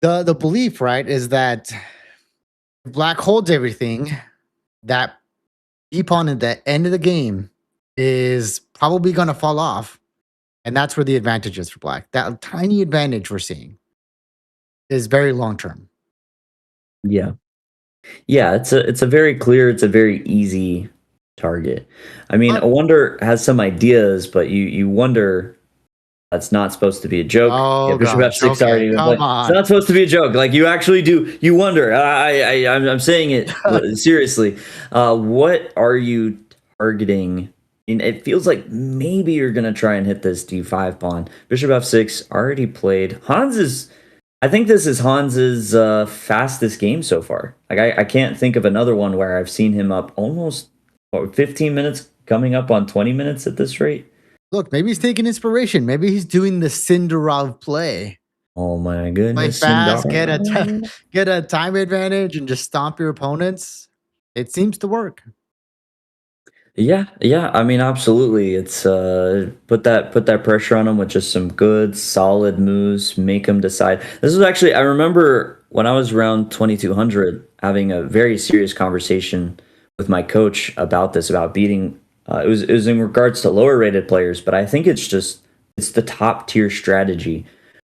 the belief, right, is that if black holds everything, that e pawn at the end of the game is probably gonna fall off, and that's where the advantage is for black. That tiny advantage we're seeing is very long term. Yeah. Yeah, it's a very clear, it's a very easy target. I mean, But Awonder has some ideas, but you wonder that's not supposed to be a joke. Yeah, oh Bishop gosh, F6 okay, already been come played. It's on. not supposed to be a joke. Like you actually do. You wonder. I'm saying it seriously. What are you targeting? And it feels like maybe you're gonna try and hit this d5 pawn. Bishop F6 already played. Hans is. I think this is Hans's fastest game so far. Like I can't think of another one where I've seen him up almost 15 minutes, coming up on 20 minutes at this rate. Look, maybe he's taking inspiration. Maybe he's doing the Cinderov play. Oh my Play goodness, fast, get a Sindar. get a time advantage, and just stomp your opponents. It seems to work. Yeah, yeah. I mean, absolutely. It's put that pressure on him with just some good, solid moves. Make him decide. This was actually I remember when I was around 2200 having a very serious conversation with my coach about this, about beating. It was in regards to lower rated players, but I think it's the top tier strategy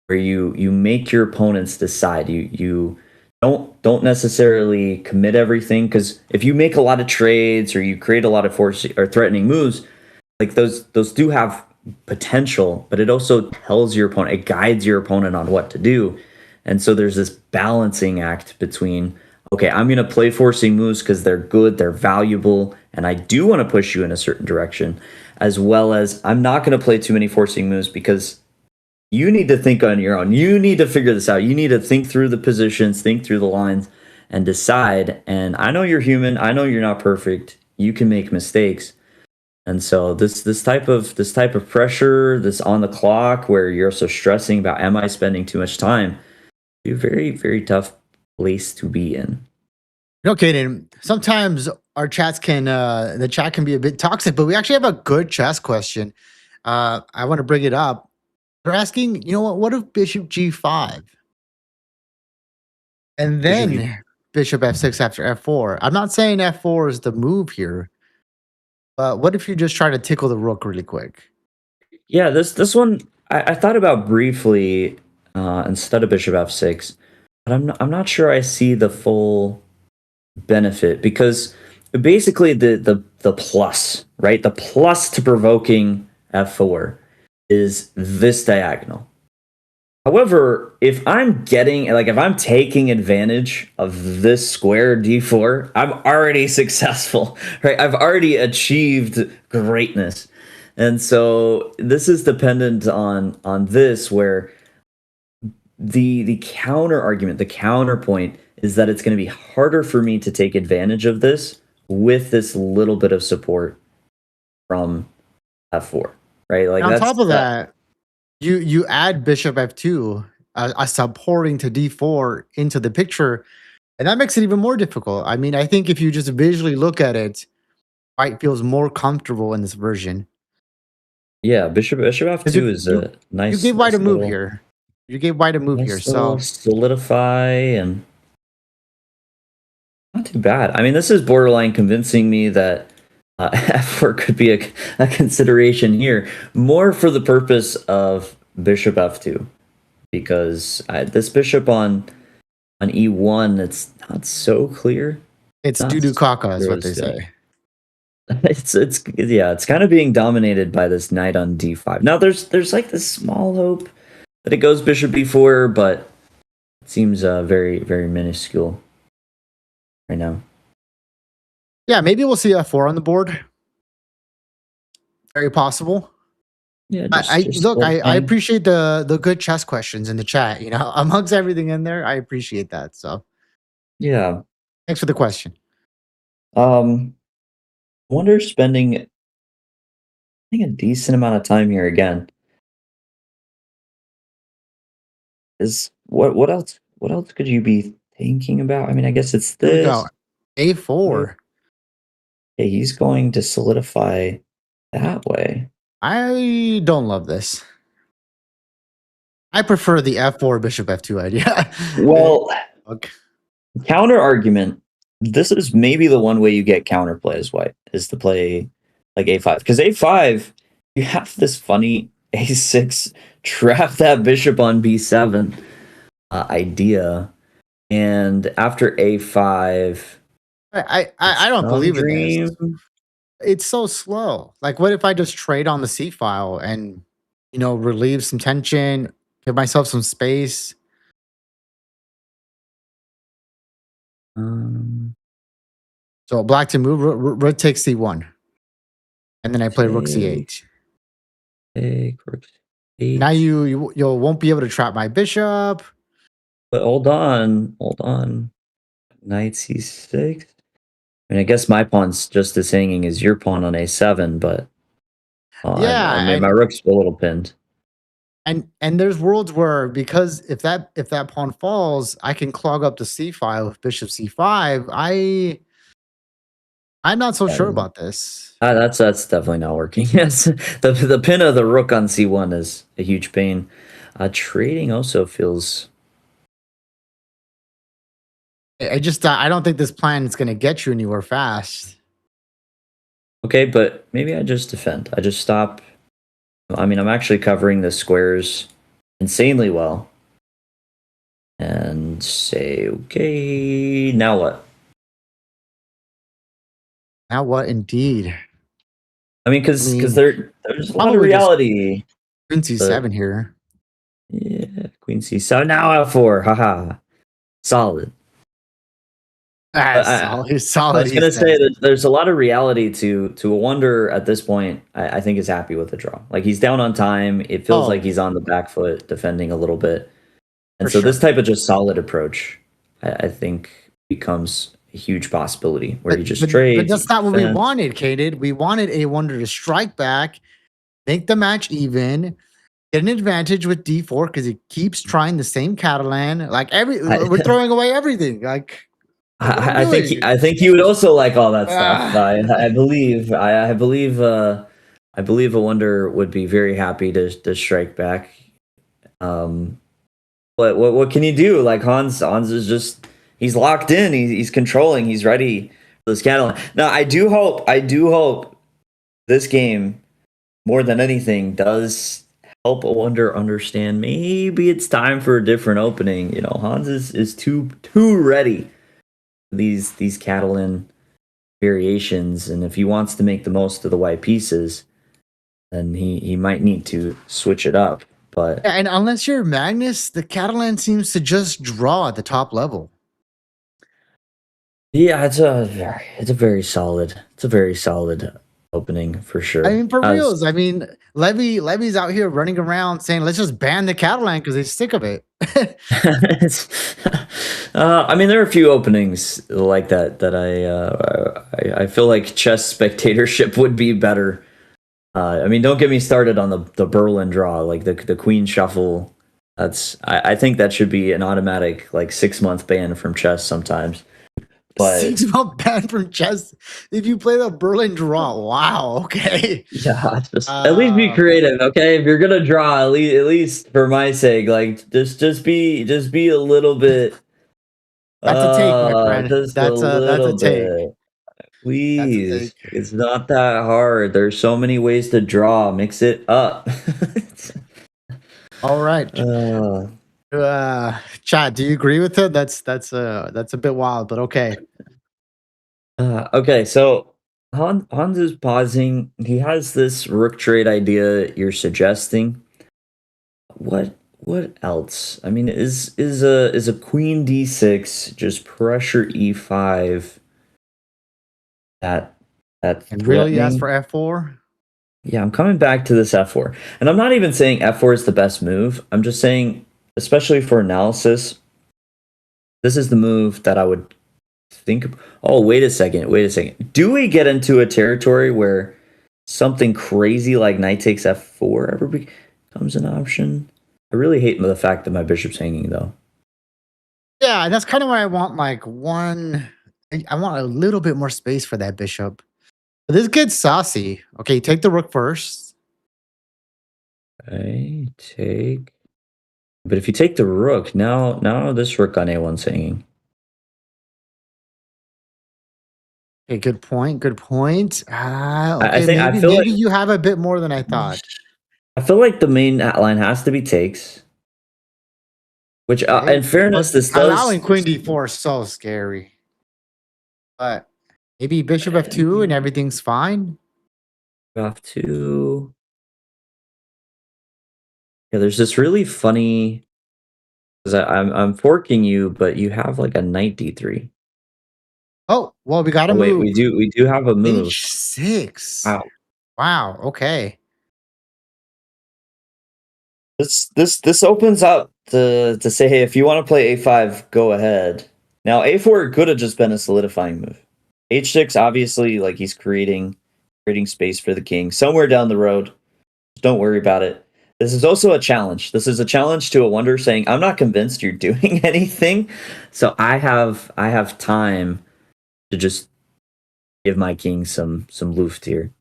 where you make your opponents decide. You don't necessarily commit everything, because if you make a lot of trades or you create a lot of force or threatening moves, like those do have potential, but it also tells your opponent, it guides your opponent on what to do. And so there's this balancing act between, okay, I'm going to play forcing moves because they're good, they're valuable, and I do want to push you in a certain direction, as well as I'm not going to play too many forcing moves because you need to think on your own. You need to figure this out. You need to think through the positions, think through the lines, and decide. And I know you're human. I know you're not perfect. You can make mistakes. And so this type of pressure, this on the clock, where you're also stressing about, am I spending too much time? Be a very, very tough place to be in. Okay, then sometimes our chats can the chat can be a bit toxic, but we actually have a good chess question. I want to bring it up. They're asking, what if bishop g5 and Bishop E. then bishop f6 after f4? I'm not saying f4 is the move here, but what if you just try to tickle the rook really quick? Yeah, this one I thought about briefly, instead of Bishop F6, but I'm not sure I see the full benefit, because basically the plus, right? The plus to provoking F4 is this diagonal. However, if I'm taking advantage of this square d4, I'm already successful, right? I've already achieved greatness. And so this is dependent on this, where the counter argument, the counterpoint is that it's going to be harder for me to take advantage of this with this little bit of support from f4, right? Like And on top of that. that, you add bishop f2, a supporting to d4 into the picture, and that makes it even more difficult. I mean, I think if you just visually look at it, white feels more comfortable in this version. Yeah, bishop 'Cause f2 you is you a you nice gave white a move little here. You gave white a move here, so solidify, and not too bad. I mean, this is borderline convincing me that f4 could be a consideration here, more for the purpose of bishop f2, because this bishop on e1, it's not so clear. it's Not doo-doo so caca is what they rosy. say. It's yeah, it's kind of being dominated by this knight on d5. Now there's like this small hope that it goes bishop b4, but it seems very, very minuscule right now. Yeah, maybe we'll see f4 on the board. Very possible. Yeah, I just look, I solidifying. appreciate the good chess questions in the chat, amongst everything in there, I appreciate that, so Yeah. thanks for the question. Um, Wonder spending, I think, a decent amount of time here again. is what else? What else could you be thinking about? I mean, I guess it's Here we go. this. Okay, A4. he's going to solidify that way. I don't love this. I prefer the F4 bishop F2 idea. Well, Okay. counter argument. This is maybe the one way you get counterplay as white is to play like A5 because A5 you have this funny A6 trap that bishop on B7 idea, and after A5, I don't some believe in this. dream. It's so slow. Like, what if I just trade on the C file and relieve some tension, give myself some space? Um, So black to move, rook takes C1, and then I play rook take, C8. take, rook Now eight. you won't be able to trap my bishop. But hold on. Knight C6. I mean, I guess my pawn's just as hanging as your pawn on A7, but I Yeah, mean, my rook's a little pinned. and there's worlds where, because if that pawn falls, I can clog up the C file with bishop C5. I'm not so sure about this. That's definitely not working. Yes, the pin of the rook on C1 is a huge pain. Trading also feels I don't think this plan is going to get you anywhere fast. okay, but maybe I just defend. I just stop. I mean, I'm actually covering the squares insanely well, and say, okay, now what? Now what? Indeed. I mean, I because mean, there's a lot of probably just reality. queen But C7 here. yeah, Queen C. So now F4. Haha, solid. Ah, But solid, I solid. was He gonna say says. that there's a lot of reality to a Wonder at this point. I think is happy with the draw. Like he's down on time. It feels like Oh, he's on the back foot, defending a little bit. for And so this sure. type of just solid approach, I think, becomes a huge possibility where But he just but trades, he that's not what we defends. wanted, Kated. We wanted a Wonder to strike back, make the match even, get an advantage with D4 because he keeps trying the same Catalan. Like I, we're throwing away everything. Like, what are we doing? I think he would also like all that stuff. Ah, I believe a Wonder would be very happy to strike back. Um, what can you do? Like Hans is just he's locked in. He's controlling. He's ready for this Catalan. Now I do hope this game more than anything does help a Wonder understand maybe it's time for a different opening. You know, Hans is too ready for these Catalan variations, and if he wants to make the most of the white pieces, then he might need to switch it up. But and unless you're Magnus, the Catalan seems to just draw at the top level. yeah, it's a very solid opening for I sure. mean, for As reals. I mean, Levy's out here running around saying, "Let's just ban the Catalan because they're sick of it." it's, I mean, there are a few openings like that I feel like chess spectatorship would be better. I mean, don't get me started on the Berlin draw, like the Queen Shuffle. I think that should be an automatic like 6 month ban from chess sometimes. But 6 month ban from chess if you play the Berlin draw. Wow. Okay. yeah, just at least be Uh, creative, okay? If you're gonna draw, at least for my sake, like just be a little bit, that's a take, my friend. just a That's a little take. bit. That's a take. Please, it's not that hard. There's so many ways to draw. Mix it up. All right. uh, Chad, do you agree with it? That's a bit wild, but okay. okay, so Hans is pausing. He has this rook trade idea you're suggesting. What else? I mean, is a queen d6 just pressure e5 that And really ask threatening? for F4? Yeah, I'm coming back to this f4. And I'm not even saying f4 is the best move. I'm just saying, especially for analysis, this is the move that I would think. Oh, wait a second. Wait a second. Do we get into a territory where something crazy like knight takes f4 ever becomes an option? I really hate the fact that my bishop's hanging though. Yeah, and that's kind of why I want like I want a little bit more space for that bishop. But this gets saucy. Okay, take the rook first. I take. But if you take the rook, now this rook on A1's hanging. Okay, good point. Good point. I Okay, think I maybe feel like you have a bit more than I thought. the main line has to be takes. Which, Okay, in fairness, but this allowing does queen d4 is so scary. But maybe bishop f2 and everything's fine. have to. Yeah, there's this really funny because I'm forking you, but you have like a knight d3. Oh, well, we got to Oh wait, move we do have a move. h6. Wow. Wow, okay. This opens up to say, hey, if you want to play a5, go ahead. Now a4 could have just been a solidifying move. h6 obviously like he's creating space for the king somewhere down the road. Don't worry about it. This is also a challenge. This is a challenge to Awonder saying, I'm not convinced you're doing anything. So I have time to just give my king some luft here.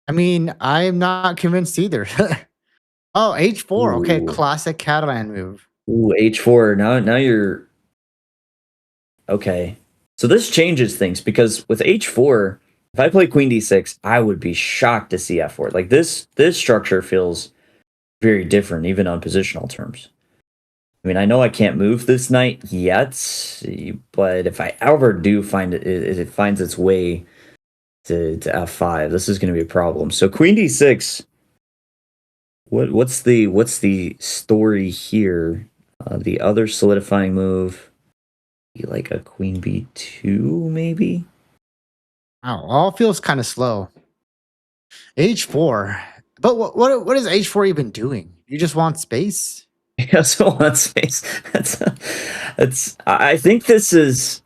I mean, I'm not convinced either. Oh, h4. Okay, Ooh. classic Catalan move. Ooh, h4. Now you're okay. So this changes things because with h4, if I play queen d6, I would be shocked to see f4. Like this structure feels very different, even on positional terms. I mean, I know I can't move this knight yet, but if I ever do find it finds its way to f5, this is going to be a problem. So queen d6. What's the story here? The other solidifying move, be like a queen b2, maybe. Wow, all feels kind of slow. h4. But what is h4 even doing? You just want space? He also wants space. That's. I think this is.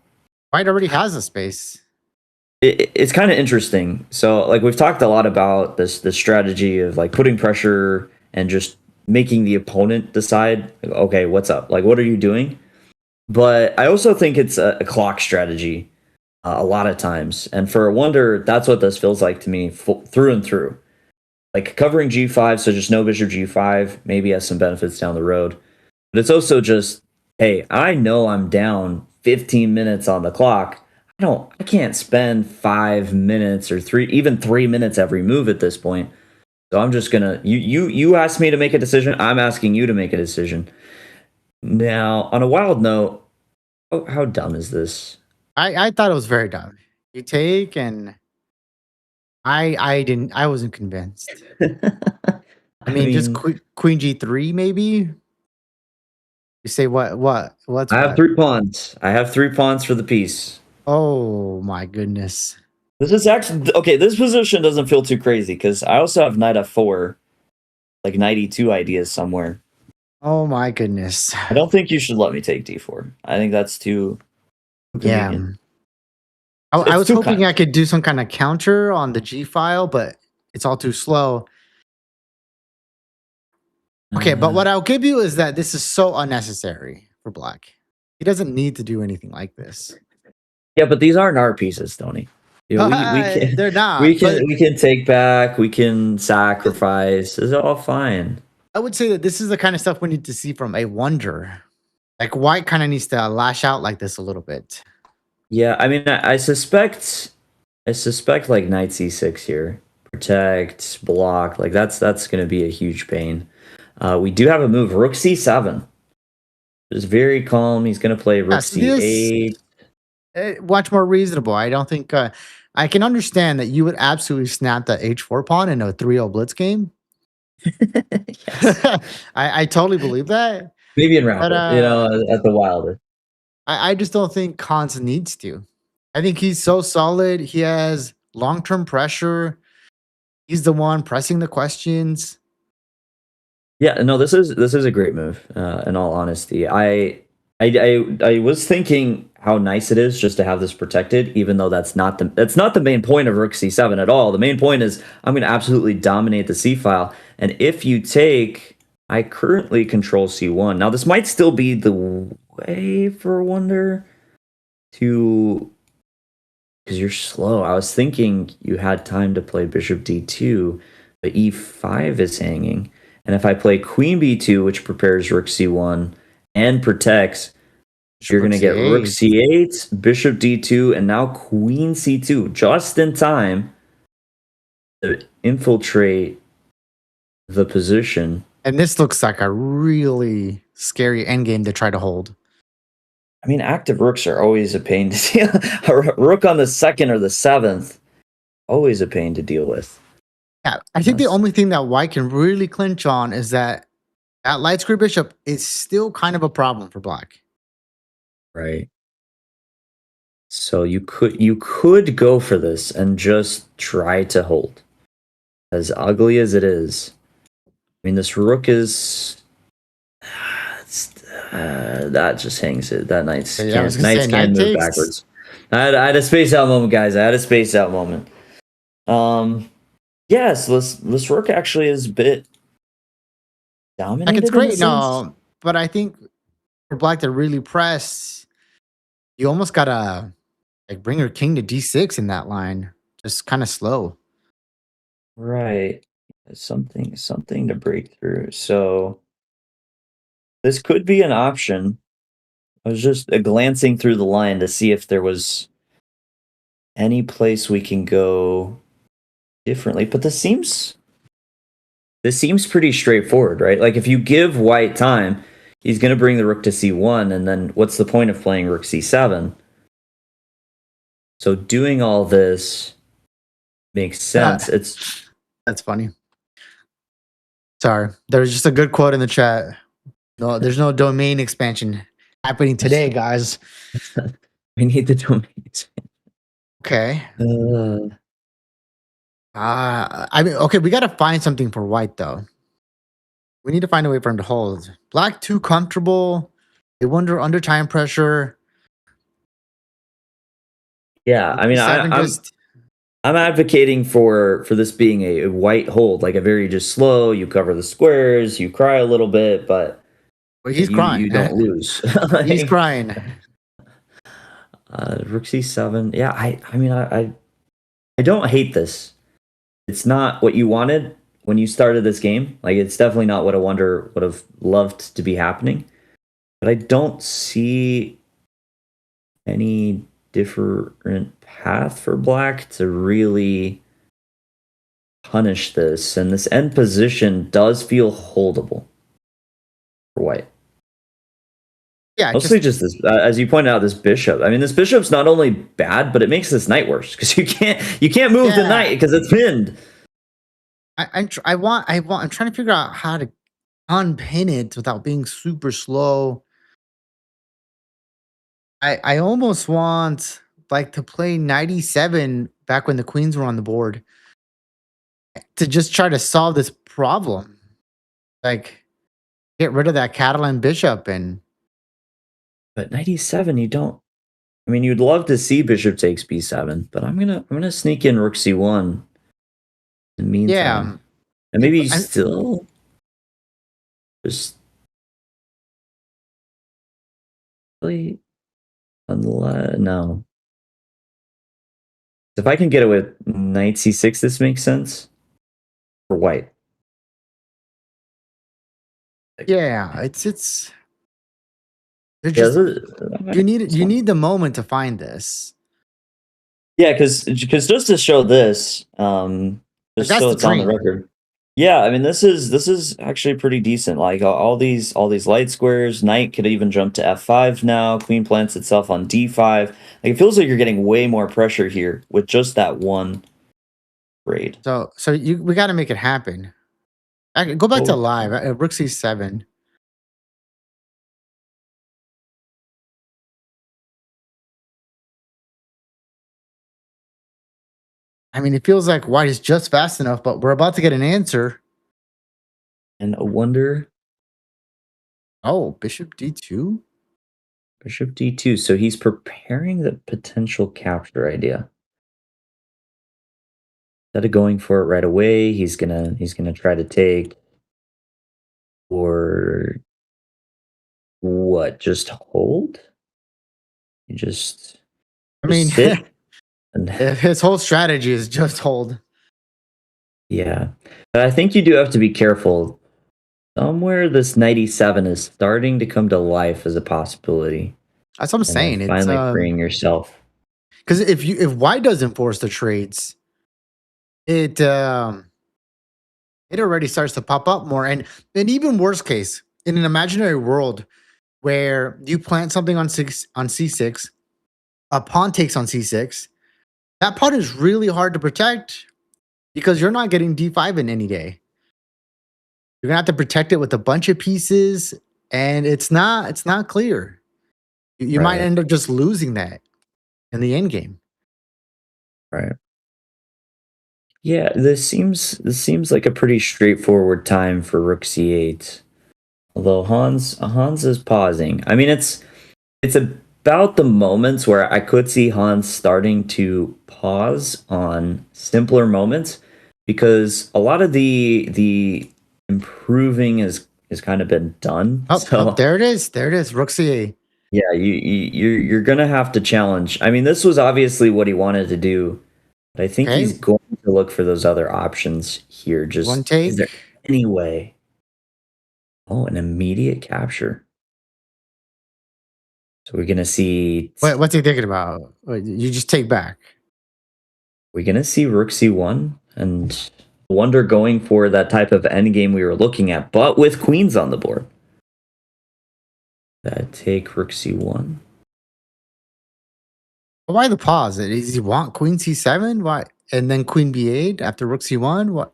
White already has a space. It's kind of interesting. So, like we've talked a lot about this strategy of like putting pressure and just making the opponent decide. Like, okay, what's up? Like, what are you doing? But I also think it's a clock strategy a lot of times. And for Awonder, that's what this feels like to me through and through. Like covering g5, so just no bishop g5 maybe has some benefits down the road. But it's also just, hey, I know I'm down 15 minutes on the clock. I can't spend 5 minutes or even 3 minutes every move at this point. So I'm just gonna you asked me to make a decision. I'm asking you to make a decision. Now, on a wild note, how dumb is this? I thought it was very dumb. You take and I wasn't convinced. I mean, just queen g3 maybe. You say what's I have what? 3 pawns. I have 3 pawns for the piece. Oh my goodness. This is actually okay. This position doesn't feel too crazy because I also have knight f4, like knight e2 ideas somewhere. Oh my goodness. I don't think you should let me take d4. I think that's too convenient. Yeah. I was hoping kind. I could do some kind of counter on the G file, but it's all too slow. Okay, but what I'll give you is that this is so unnecessary for Black. He doesn't need to do anything like this. Yeah, but these aren't our pieces, Tony. You know, we can They're not. we can take back, we can sacrifice. It's all fine. I would say that this is the kind of stuff we need to see from Awonder. Like White kind of needs to lash out like this a little bit. Yeah, I mean, I suspect like knight c6 here, protect, block. Like that's going to be a huge pain. We do have a move, rook c7. It's very calm. He's going to play rook c8. Much more reasonable. I don't think I can understand that you would absolutely snap that h4 pawn in a 3-0 blitz game. I totally believe that. Maybe in rapid, at the wilder. I just don't think Kans needs to. I think he's so solid. He has long-term pressure. He's the one pressing the questions. Yeah, no, this is a great move. In all honesty, I was thinking how nice it is just to have this protected, even though that's not the main point of rook c7 at all. The main point is I'm going to absolutely dominate the c file, and if you take I currently control c1. Now this might still be the way for Wonder to, because you're slow. I was thinking you had time to play bishop d2, but e5 is hanging. And if I play queen b2, which prepares rook c1 and protects, you're going Rook to get rook c8. c8, bishop d2, and now queen c2, just in time to infiltrate the position. And this looks like a really scary endgame to try to hold. I mean, active rooks are always a pain to deal. A rook on the second or the seventh, always a pain to deal with. Yeah, I think the only thing that white can really clinch on is that light square bishop is still kind of a problem for black. Right. So you could go for this and just try to hold. As ugly as it is. I mean, this rook is that just hangs it. That knights Yeah, I was can't gonna say, knights knight can't move takes. backwards. I had a space out moment, guys. I had a space out moment. Yes, this rook actually is a bit Like, dominated it's in a great, sense. no, but I think for black to really press, you almost gotta like bring your king to d6 in that line. Just kind of slow. Right. Something to break through. So this could be an option. I was just glancing through the line to see if there was any place we can go differently, but this seems pretty straightforward, right? Like if you give white time, he's going to bring the rook to c1, and then what's the point of playing rook c7? So doing all this makes sense. That's funny. Sorry, there's just a good quote in the chat. No, there's no domain expansion happening today, guys. We need the domains. Okay. Uh, I mean, okay, we gotta find something for white though. We need to find a way for him to hold. Black too comfortable. They wonder under time pressure. yeah, I mean, D7 just I'm advocating for this being a white hold, like a very just slow. You cover the squares, you cry a little bit, but well, he's you crying. don't lose. He's Like, crying. rook c7. Yeah, I don't hate this. It's not what you wanted when you started this game. Like it's definitely not what I wonder would have loved to be happening. But I don't see any different path for black to really punish this. And this end position does feel holdable for white. Yeah, Mostly just this, as you pointed out, this bishop. I mean, this bishop's not only bad, but it makes this knight worse because you can't move the yeah. knight because it's pinned. I'm trying to figure out how to unpin it without being super slow. I almost want like to play 97 back when the queens were on the board to just try to solve this problem. Like get rid of that Catalan bishop and But 97, you don't. I mean, you'd love to see bishop takes b7, but I'm gonna sneak in rook c1 in the yeah. meantime, and Yeah, maybe but still just really unless no. If I can get it with knight c6, this makes sense for white. yeah, it's they're Yeah, just you fine. need the moment to find this. Yeah, because just to show this, Like just that's so the it's on the dream. record. Yeah, I mean this is actually pretty decent. Like all these light squares, knight could even jump to f5 now. Queen plants itself on d5. Like it feels like you're getting way more pressure here with just that one raid. So we got to make it happen. Go back to Oh, live. Rook c7. I mean, it feels like white is just fast enough, but we're about to get an answer. and a wonder Oh, bishop d2. bishop d2. So he's preparing the potential capture idea. Instead of going for it right away, he's gonna try to take. or what? Just hold? You I just mean, sit and his whole strategy is just hold. yeah. But I think you do have to be careful. Somewhere this 97 is starting to come to life as a possibility, That's what I'm and then saying. It's finally freeing yourself. because if white doesn't force the trades, it it already starts to pop up more. And even worst case, in an imaginary world where you plant something on C6, a pawn takes on C6, that pawn is really hard to protect because you're not getting D5 in any day. You're gonna have to protect it with a bunch of pieces, and it's not clear. You might Right, end up just losing that in the end game. right. Yeah, this seems like a pretty straightforward time for Rook C8. Although Hans is pausing. I mean, it's about the moments where I could see Hans starting to pause on simpler moments because a lot of the improving is kind of been done. Up So there it is. There it is. Rook C8. yeah, you're gonna have to challenge. I mean, this was obviously what he wanted to do, but I think Okay. he's going to look for those other options here. One Just is take. there any way? Oh, an immediate capture. So we're gonna see What's he thinking about? You just take back. we're gonna see Rook C1 and Wonder going for that type of endgame we were looking at, but with queens on the board. That take Rook C1. Why the pause? Does he want Queen C7? Why? And then Queen B8 after Rook C1? What?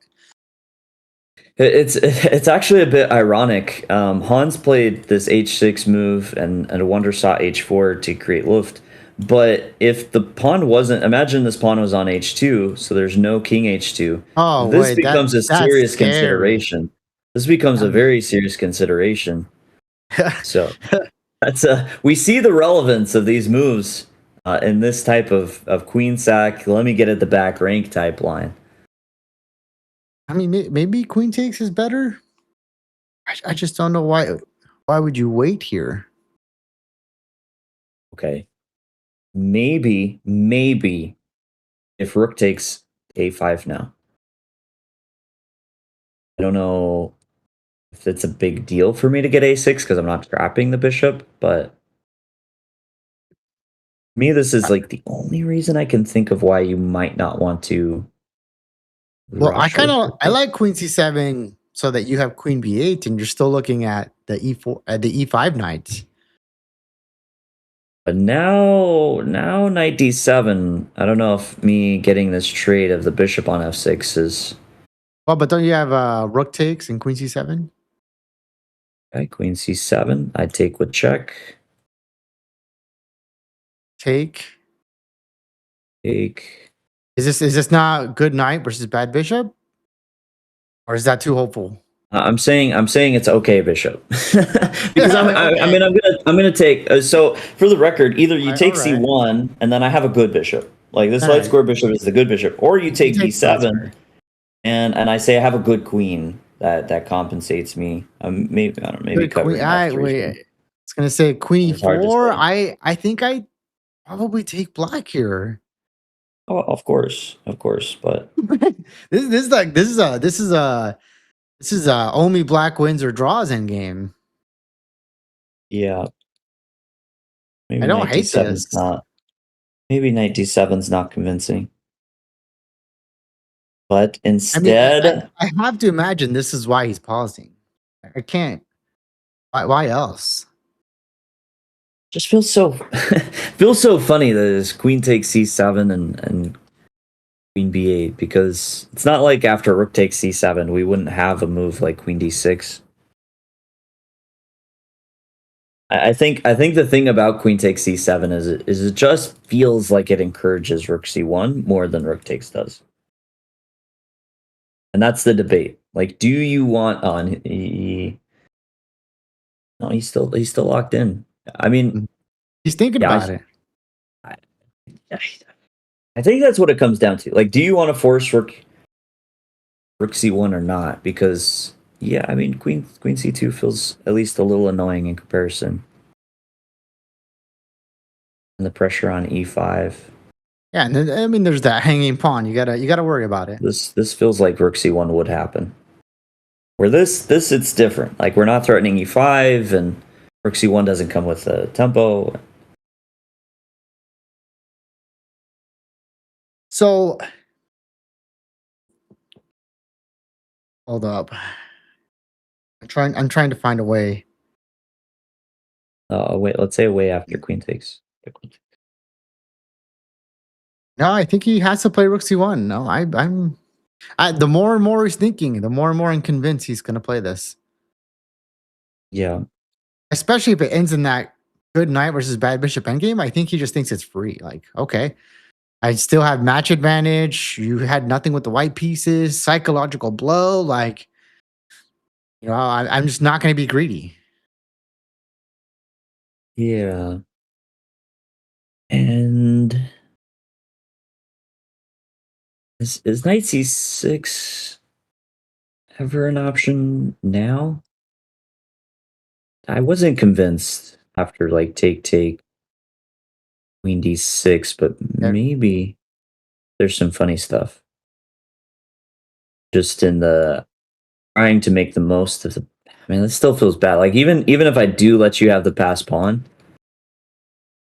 It's actually a bit ironic. Hans played this H6 move and Wonder saw H4 to create Luft. But if the pawn wasn't, imagine this pawn was on H2, so there's no King H2. Oh This wait, becomes a that's serious scary. consideration. This becomes I a mean, very serious consideration. So that's we see the relevance of these moves in this type of queen sack. Let me get at the back rank type line. I mean, maybe Queen takes is better. I just don't know why. Why would you wait here? Okay, maybe if Rook takes A5 now. I don't know if it's a big deal for me to get A6 because I'm not trapping the bishop, but me, this is like the only reason I can think of why you might not want to Well, rush Rook. I like Queen C7 so that you have Queen B8 and you're still looking at the E4 the E5 knights. But now knight d7. I don't know if me getting this trade of the bishop on f6 is Well, but don't you have Rook takes and Queen C7? okay. Queen c7. I take with check. Take. Take. Is this not good knight versus bad bishop? Or is that too hopeful? I'm saying it's okay, bishop, because I Okay. mean I'm gonna take. So for the record, either you All take right. c1 and then I have a good bishop, like this All light right. square bishop is the good bishop, or you You take take light d7 square. and I say I have a good queen that compensates me. Maybe I don't know, maybe Good queen. covering I f3. wait. It's gonna say Queen It's hard to E4. say. I think I probably take black here. Oh, of course, but This is only black wins or draws in game. yeah, I maybe don't knight hate d7's this. not. Maybe knight d7's not convincing. But I mean, instead, I have to imagine this is why he's pausing. I can't. Why else? just feels so feels so funny that it's queen takes c7 and queen b8 because it's not like after rook takes c7 we wouldn't have a move like queen d6. I think the thing about queen takes c7 is it just feels like it encourages rook c1 more than rook takes does, and that's the debate. Like, do you want on no, he's still locked in. I mean, He's thinking yeah, about it. I, I think that's what it comes down to. Like, do you want to force rook c1 or not? Because Yeah, I mean, queen c2 feels at least a little annoying in comparison. And the pressure on e5. Yeah, and then, I mean, there's that hanging pawn. You gotta worry about it. This feels like rook c1 would happen. Where this it's different. Like we're not threatening e5, and rook c1 doesn't come with a tempo. So hold up. I'm trying to find a way. Wait, let's say away after queen takes. No, I think he has to play rook c1. No, the more and more he's thinking, the more and more I'm convinced he's gonna play this. Yeah. Especially if it ends in that good knight versus bad bishop endgame. I think he just thinks it's free. Like, okay, I still have match advantage. You had nothing with the white pieces, psychological blow. Like, I'm just not gonna be greedy. Yeah. And is knight c6 ever an option now? I wasn't convinced after like take queen d6, but Yeah. maybe there's some funny stuff. Just in the trying to make the most of the. I mean, it still feels bad. Like even if I do let you have the pass pawn,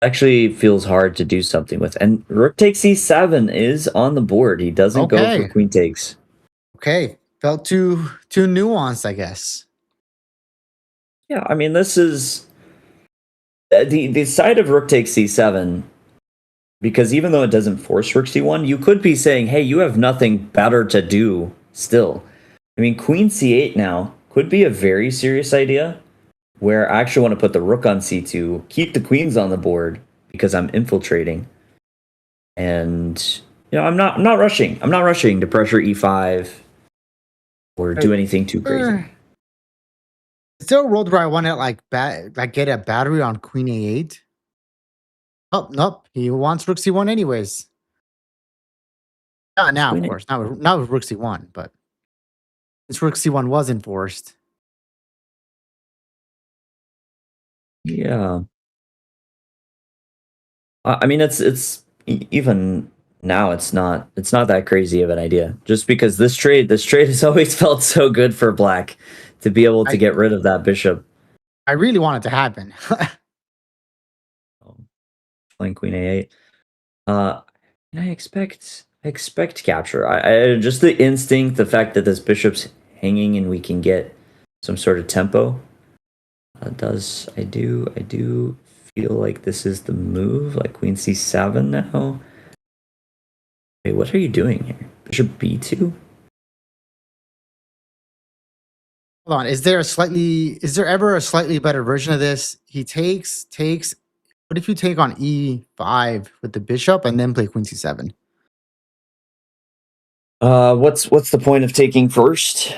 it actually feels hard to do something with. And rook takes c7 is on the board. He doesn't go for Okay. queen takes. Okay. Felt too nuanced, I guess. Yeah, I mean, this is the side of rook takes c7, because even though it doesn't force rook c1, you could be saying, hey, you have nothing better to do still. I mean, queen c8 now could be a very serious idea, where I actually want to put the rook on c2, keep the queens on the board because I'm infiltrating. And I'm not rushing. I'm not rushing to pressure e5 or do anything too crazy. Is there a world where I want to like get a battery on queen a8? Oh, nope. He wants rook c1 anyways. Not now, of course. Not with rook c1, but since rook c1 was enforced. Yeah. I mean, it's even now it's not that crazy of an idea. Just because this trade has always felt so good for black to be able to get rid of that bishop. I really want it to happen. Playing queen a8. And I expect capture. I just the instinct, the fact that this bishop's hanging and we can get some sort of tempo. I do feel like this is the move, like queen c7 now. Wait, what are you doing here? Bishop b2? Hold on. Is there ever a slightly better version of this? He takes. What if you take on e5 with the bishop and then play queen c7? What's the point of taking first?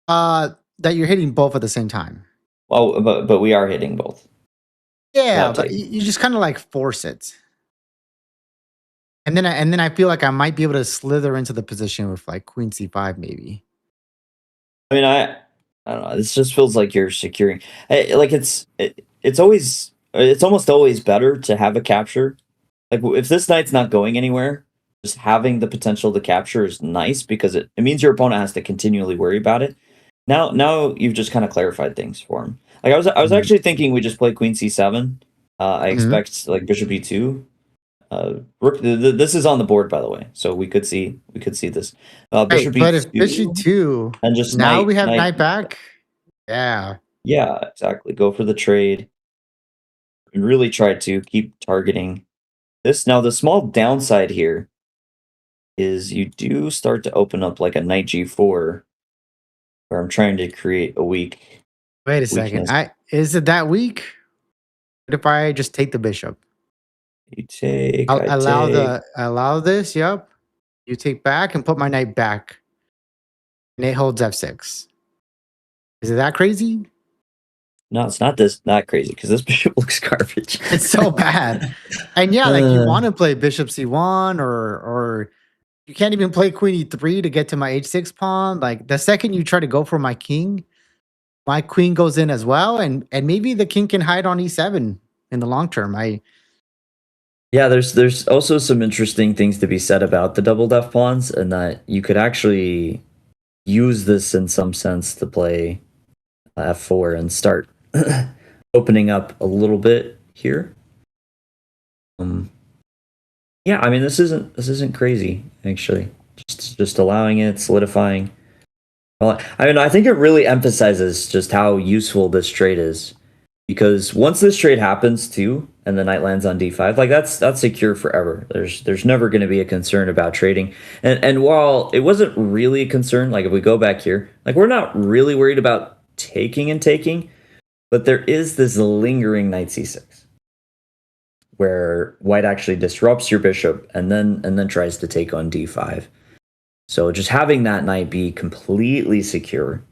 That you're hitting both at the same time. Oh, but we are hitting both. Yeah, but you just kind of like force it. And then I feel like I might be able to slither into the position with like queen c5 maybe. I mean, I don't know. This just feels like you're securing. Like it's almost always better to have a capture. Like if this knight's not going anywhere, just having the potential to capture is nice because it means your opponent has to continually worry about it. Now you've just kind of clarified things for him. Like I was actually thinking we just play queen c7. I expect like bishop e2. Rook. This is on the board, by the way, so we could see this. Bishop but if e2 bishop e2, and just now we have knight back. Yeah. Yeah, exactly. Go for the trade. And really try to keep targeting this. Now, the small downside here is you do start to open up like a knight g4, where I'm trying to create a weak. Wait a second. Is it that weak? What if I just take the bishop? You take. Allow this. Yep. You take back and put my knight back, and it holds f6. Is it that crazy? No, it's not that crazy because this bishop looks garbage. It's so bad. And yeah, like you want to play bishop c1 or You can't even play queen e3 to get to my h6 pawn. Like the second you try to go for my king, my queen goes in as well, and maybe the king can hide on e7 in the long term. Yeah, there's also some interesting things to be said about the double def pawns, and that you could actually use this in some sense to play f4 and start opening up a little bit here. Yeah, I mean this isn't crazy actually. Just allowing it, solidifying. Well, I mean, I think it really emphasizes just how useful this trade is, because once this trade happens too, and the knight lands on d5, like that's secure forever. There's never going to be a concern about trading. And while it wasn't really a concern, like if we go back here, like we're not really worried about taking and taking, but there is this lingering knight c6 where white actually disrupts your bishop and then tries to take on d5. So just having that knight be completely secure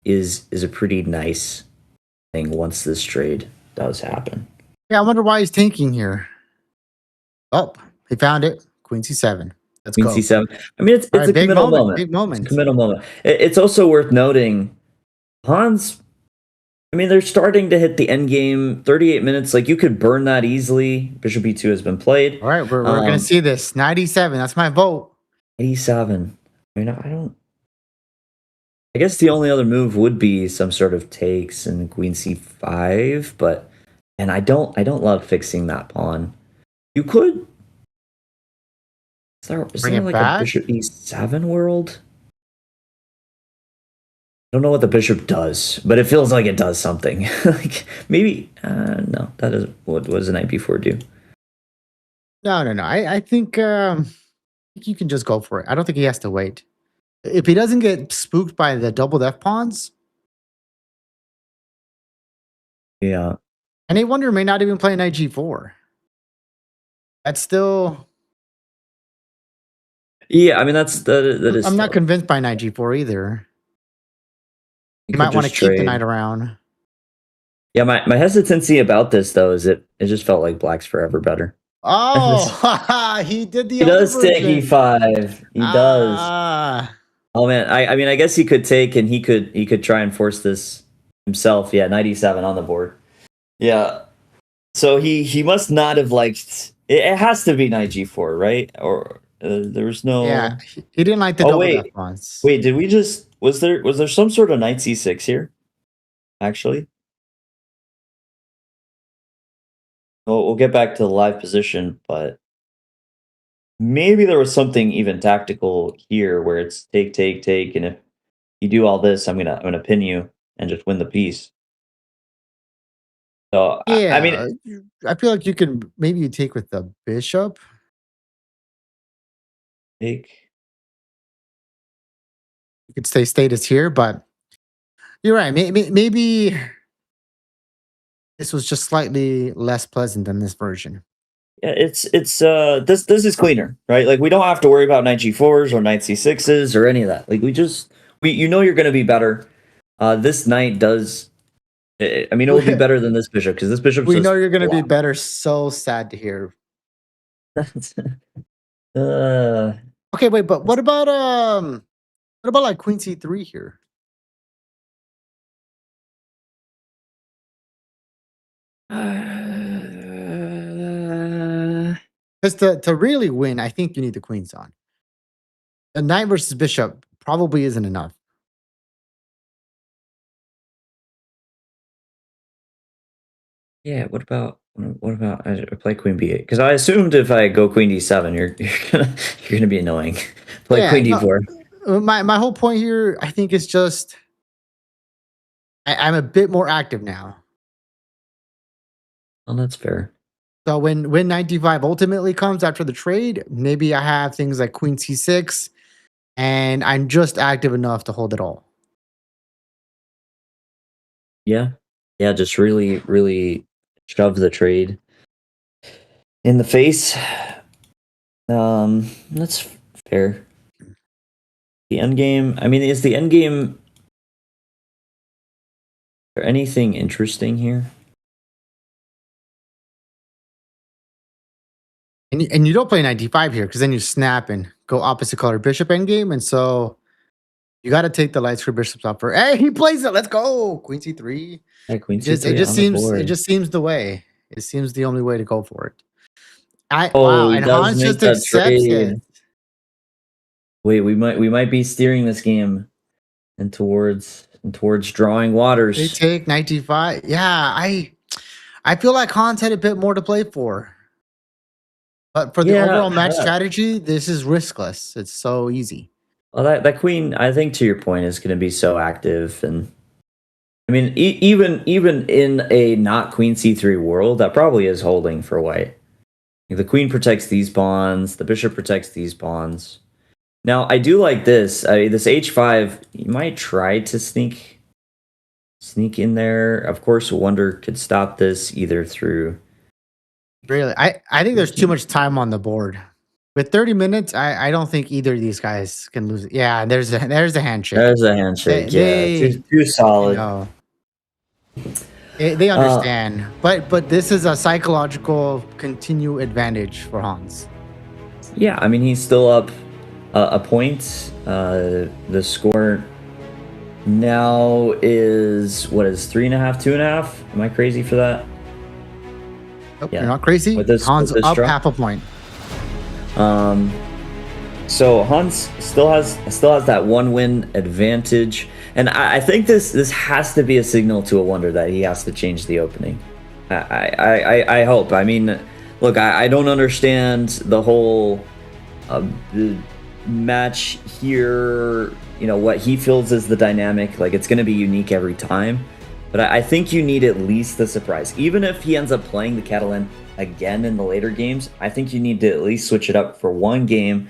is a pretty nice thing once this trade does happen. Yeah, I wonder why he's tanking here. Oh, he found it. Queen c7. Let's Queen go. c7. I mean, it's Right, a committal moment. Big moment. It's a committal moment. It's also worth noting, pawns, I mean, they're starting to hit the end game. 38 minutes, like you could burn that easily. Bishop e2 has been played. All right, we're gonna see this. 97. That's my vote. 87. I mean, I guess the only other move would be some sort of takes and queen c5, but and I don't love fixing that pawn. You could. Is Bring there it like back? a bishop e7 world? I don't know what the bishop does, but it feels like it does something. Like maybe no, that is what does the knight b4 do? No. I think you can just go for it. I don't think he has to wait. If he doesn't get spooked by the double def pawns, Yeah. and a wonder may not even play knight g4. That's still. Yeah, I mean that is. I'm not convinced by knight g4 either. You might want to keep the knight around. Yeah, my hesitancy about this though is it just felt like black's forever better. Oh, he did the. He does take e5. He does. Oh man, I mean I guess he could take and he could try and force this himself. Yeah, knight e7 on the board. Yeah. So he must not have liked it. It has to be knight g4, right? Or there was no. Yeah, he didn't like the double def pawns. Wait, did we just was there some sort of knight c6 here? Actually. Well, we'll get back to the live position, but maybe there was something even tactical here where it's take, and if you do all this, I'm gonna pin you and just win the piece. So Yeah, I mean, I feel like you can maybe take with the bishop. take. You could stay status here, but you're right. Maybe this was just slightly less pleasant than this version. Yeah, it's this is cleaner, right? Like we don't have to worry about knight g4s or knight c6s or any of that. Like we you know you're gonna be better. This knight does. I mean, it will be better than this bishop because this bishop. We know you're gonna be better. So sad to hear. Okay, wait, but what about like queen c3 here? Because to really win, I think you need the queens on. A knight versus bishop probably isn't enough. Yeah, what about I play queen b8? Because I assumed if I go queen d7, you're gonna be annoying. Play queen d4. My whole point here, I think, is just I'm a bit more active now. Well, that's fair. So when knight d5 ultimately comes after the trade, maybe I have things like queen c6, and I'm just active enough to hold it all. Yeah, just really shove the trade in the face. That's fair. The end game. I mean, is the end game? Is there anything interesting here? And you don't play knight d5 here because then you snap and go opposite color bishop endgame, and so you got to take the light square bishops off for. Hey, he plays it. Let's go. Queen c3. Yeah, Queen It C3 just on the seems board. the way. It seems the only way to go for it. Oh, Wow, he and does Hans make just that accepts it. trade. Wait, we might be steering this game and towards drawing They waters. take knight d5. Yeah, I feel like Hans had a bit more to play for. But for the Yeah, overall match strategy, this is riskless. It's so easy. well, that queen, I think, to your point, is going to be so active, and I mean, even in a not Queen C3 world, that probably is holding for white. The queen protects these pawns, the bishop protects these pawns. Now, I do like this. This H5, you might try to sneak in there. Of course, Wonder could stop this either through. Really, I think there's too much time on the board. With 30 minutes, I don't think either of these guys can lose it. Yeah, there's a handshake. There's a handshake. Yeah, They too you solid. know they understand, but this is a psychological continue advantage for Hans. Yeah, I mean, he's still up a point. The score now is what is 3.5, 2.5? Am I crazy for that? Nope, Yeah. you're not crazy. With this- Hans with this up draw? half a point. So Hans still has that one win advantage, and I think this has to be a signal to Awonder that he has to change the opening. I hope. I mean, look, I don't understand the whole the match here. You know what he feels is the dynamic. Like it's going to be unique every time, but I think you need at least the surprise. Even if he ends up playing the Catalan again in the later games, I think you need to at least switch it up for one game.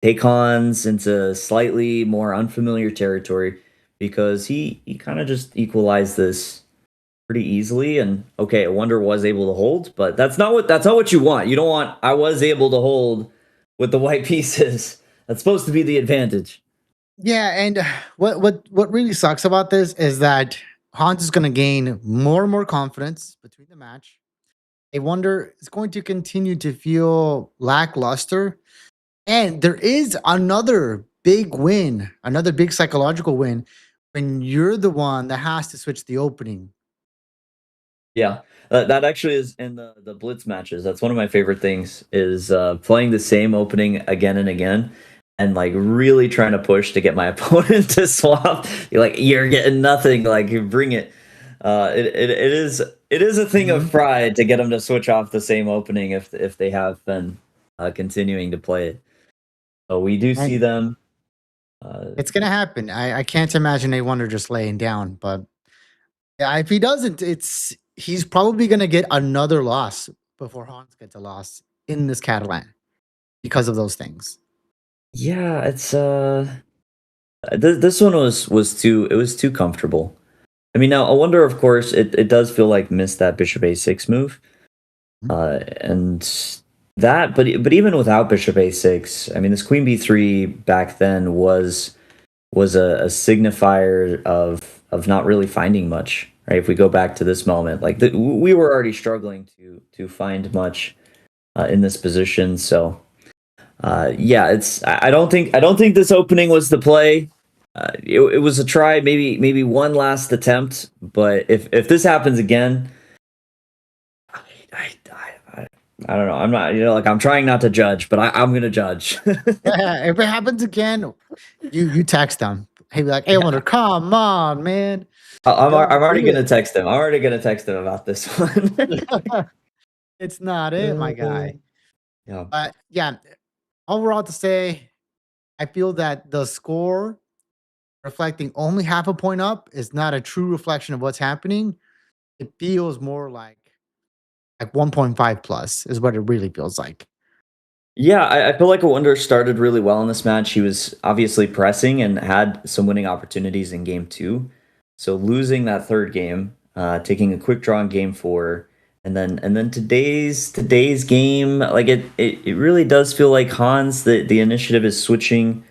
Take Hans into slightly more unfamiliar territory because he kind of just equalized this pretty easily. And okay, Wonder was able to hold, but that's not what you want. You don't want I was able to hold with the white pieces. That's supposed to be the advantage. Yeah, and what really sucks about this is that Hans is going to gain more and more confidence between the match. I wonder is going to continue to feel lackluster, and there is another big win, another big psychological win when you're the one that has to switch the opening. Yeah, that actually is in the Blitz matches. That's one of my favorite things is playing the same opening again and again, and like really trying to push to get my opponent to swap. You're like, you're getting nothing. Like, you bring it. It is a thing of Mhm. pride to get them to switch off the same opening if they have been continuing to play it. So we do see And them. Uh, it's gonna happen. I can't imagine a wonder just laying down, but yeah, if he doesn't, he's probably gonna get another loss before Hans gets a loss in this Catalan because of those things. yeah, it's this one was too comfortable. I mean, now I wonder. Of course, it does feel like missed that bishop a6 move, Mhm. and but even without bishop a6, I mean, this queen b3 back then was a signifier of not really finding much. Right? If we go back to this moment, like we were already struggling to find much in this position. So yeah, it's I don't think this opening was the play. It was a try, maybe one last attempt, but if this happens again, I, I, I, I don't know. I'm not, like I'm trying not to judge, but I'm gonna judge. If it happens again, you text them. Hey, be like, "Hey, I wonder, come on, man, I'm don't already do gonna it." text him. I'm already gonna text him about this one. It's not it, my guy. Yeah. But yeah, overall to say, I feel that the score reflecting only half a point up is not a true reflection of what's happening. It feels more like 1.5 plus is what it really feels like. Yeah, I feel like Wonder started really well in this match. He was obviously pressing and had some winning opportunities in game two. So losing that third game, taking a quick draw in game four, and then today's game, like it really does feel like Hans the initiative is switching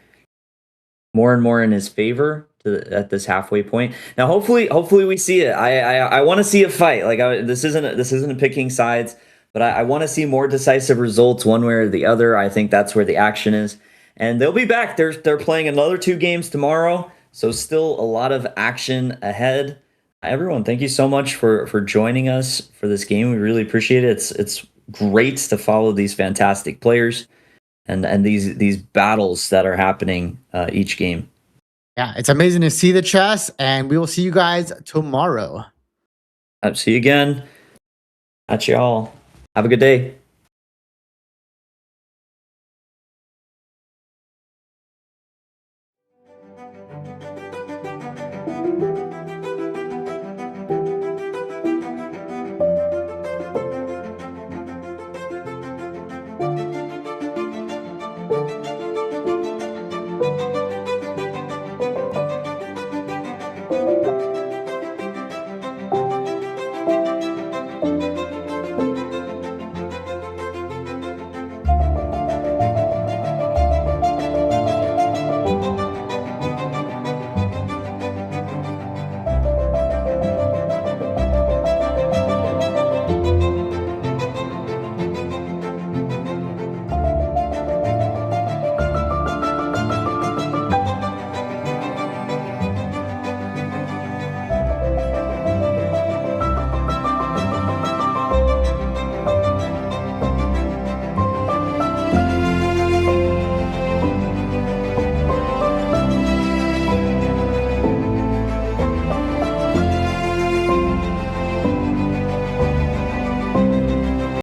more and more in his favor at this halfway point. Now, hopefully we see it. I want to see a fight. Like this isn't picking sides. but I want to see more decisive results one way or the other. I think that's where the action is. And they'll be back. They're playing another 2 games tomorrow, so still a lot of action ahead. Everyone, thank you so much for joining us for this game. We really appreciate it. It's great to follow these fantastic players and these battles that are happening each game. Yeah, it's amazing to see the chess, and we will see you guys tomorrow. See you again. At y'all. Have a good day.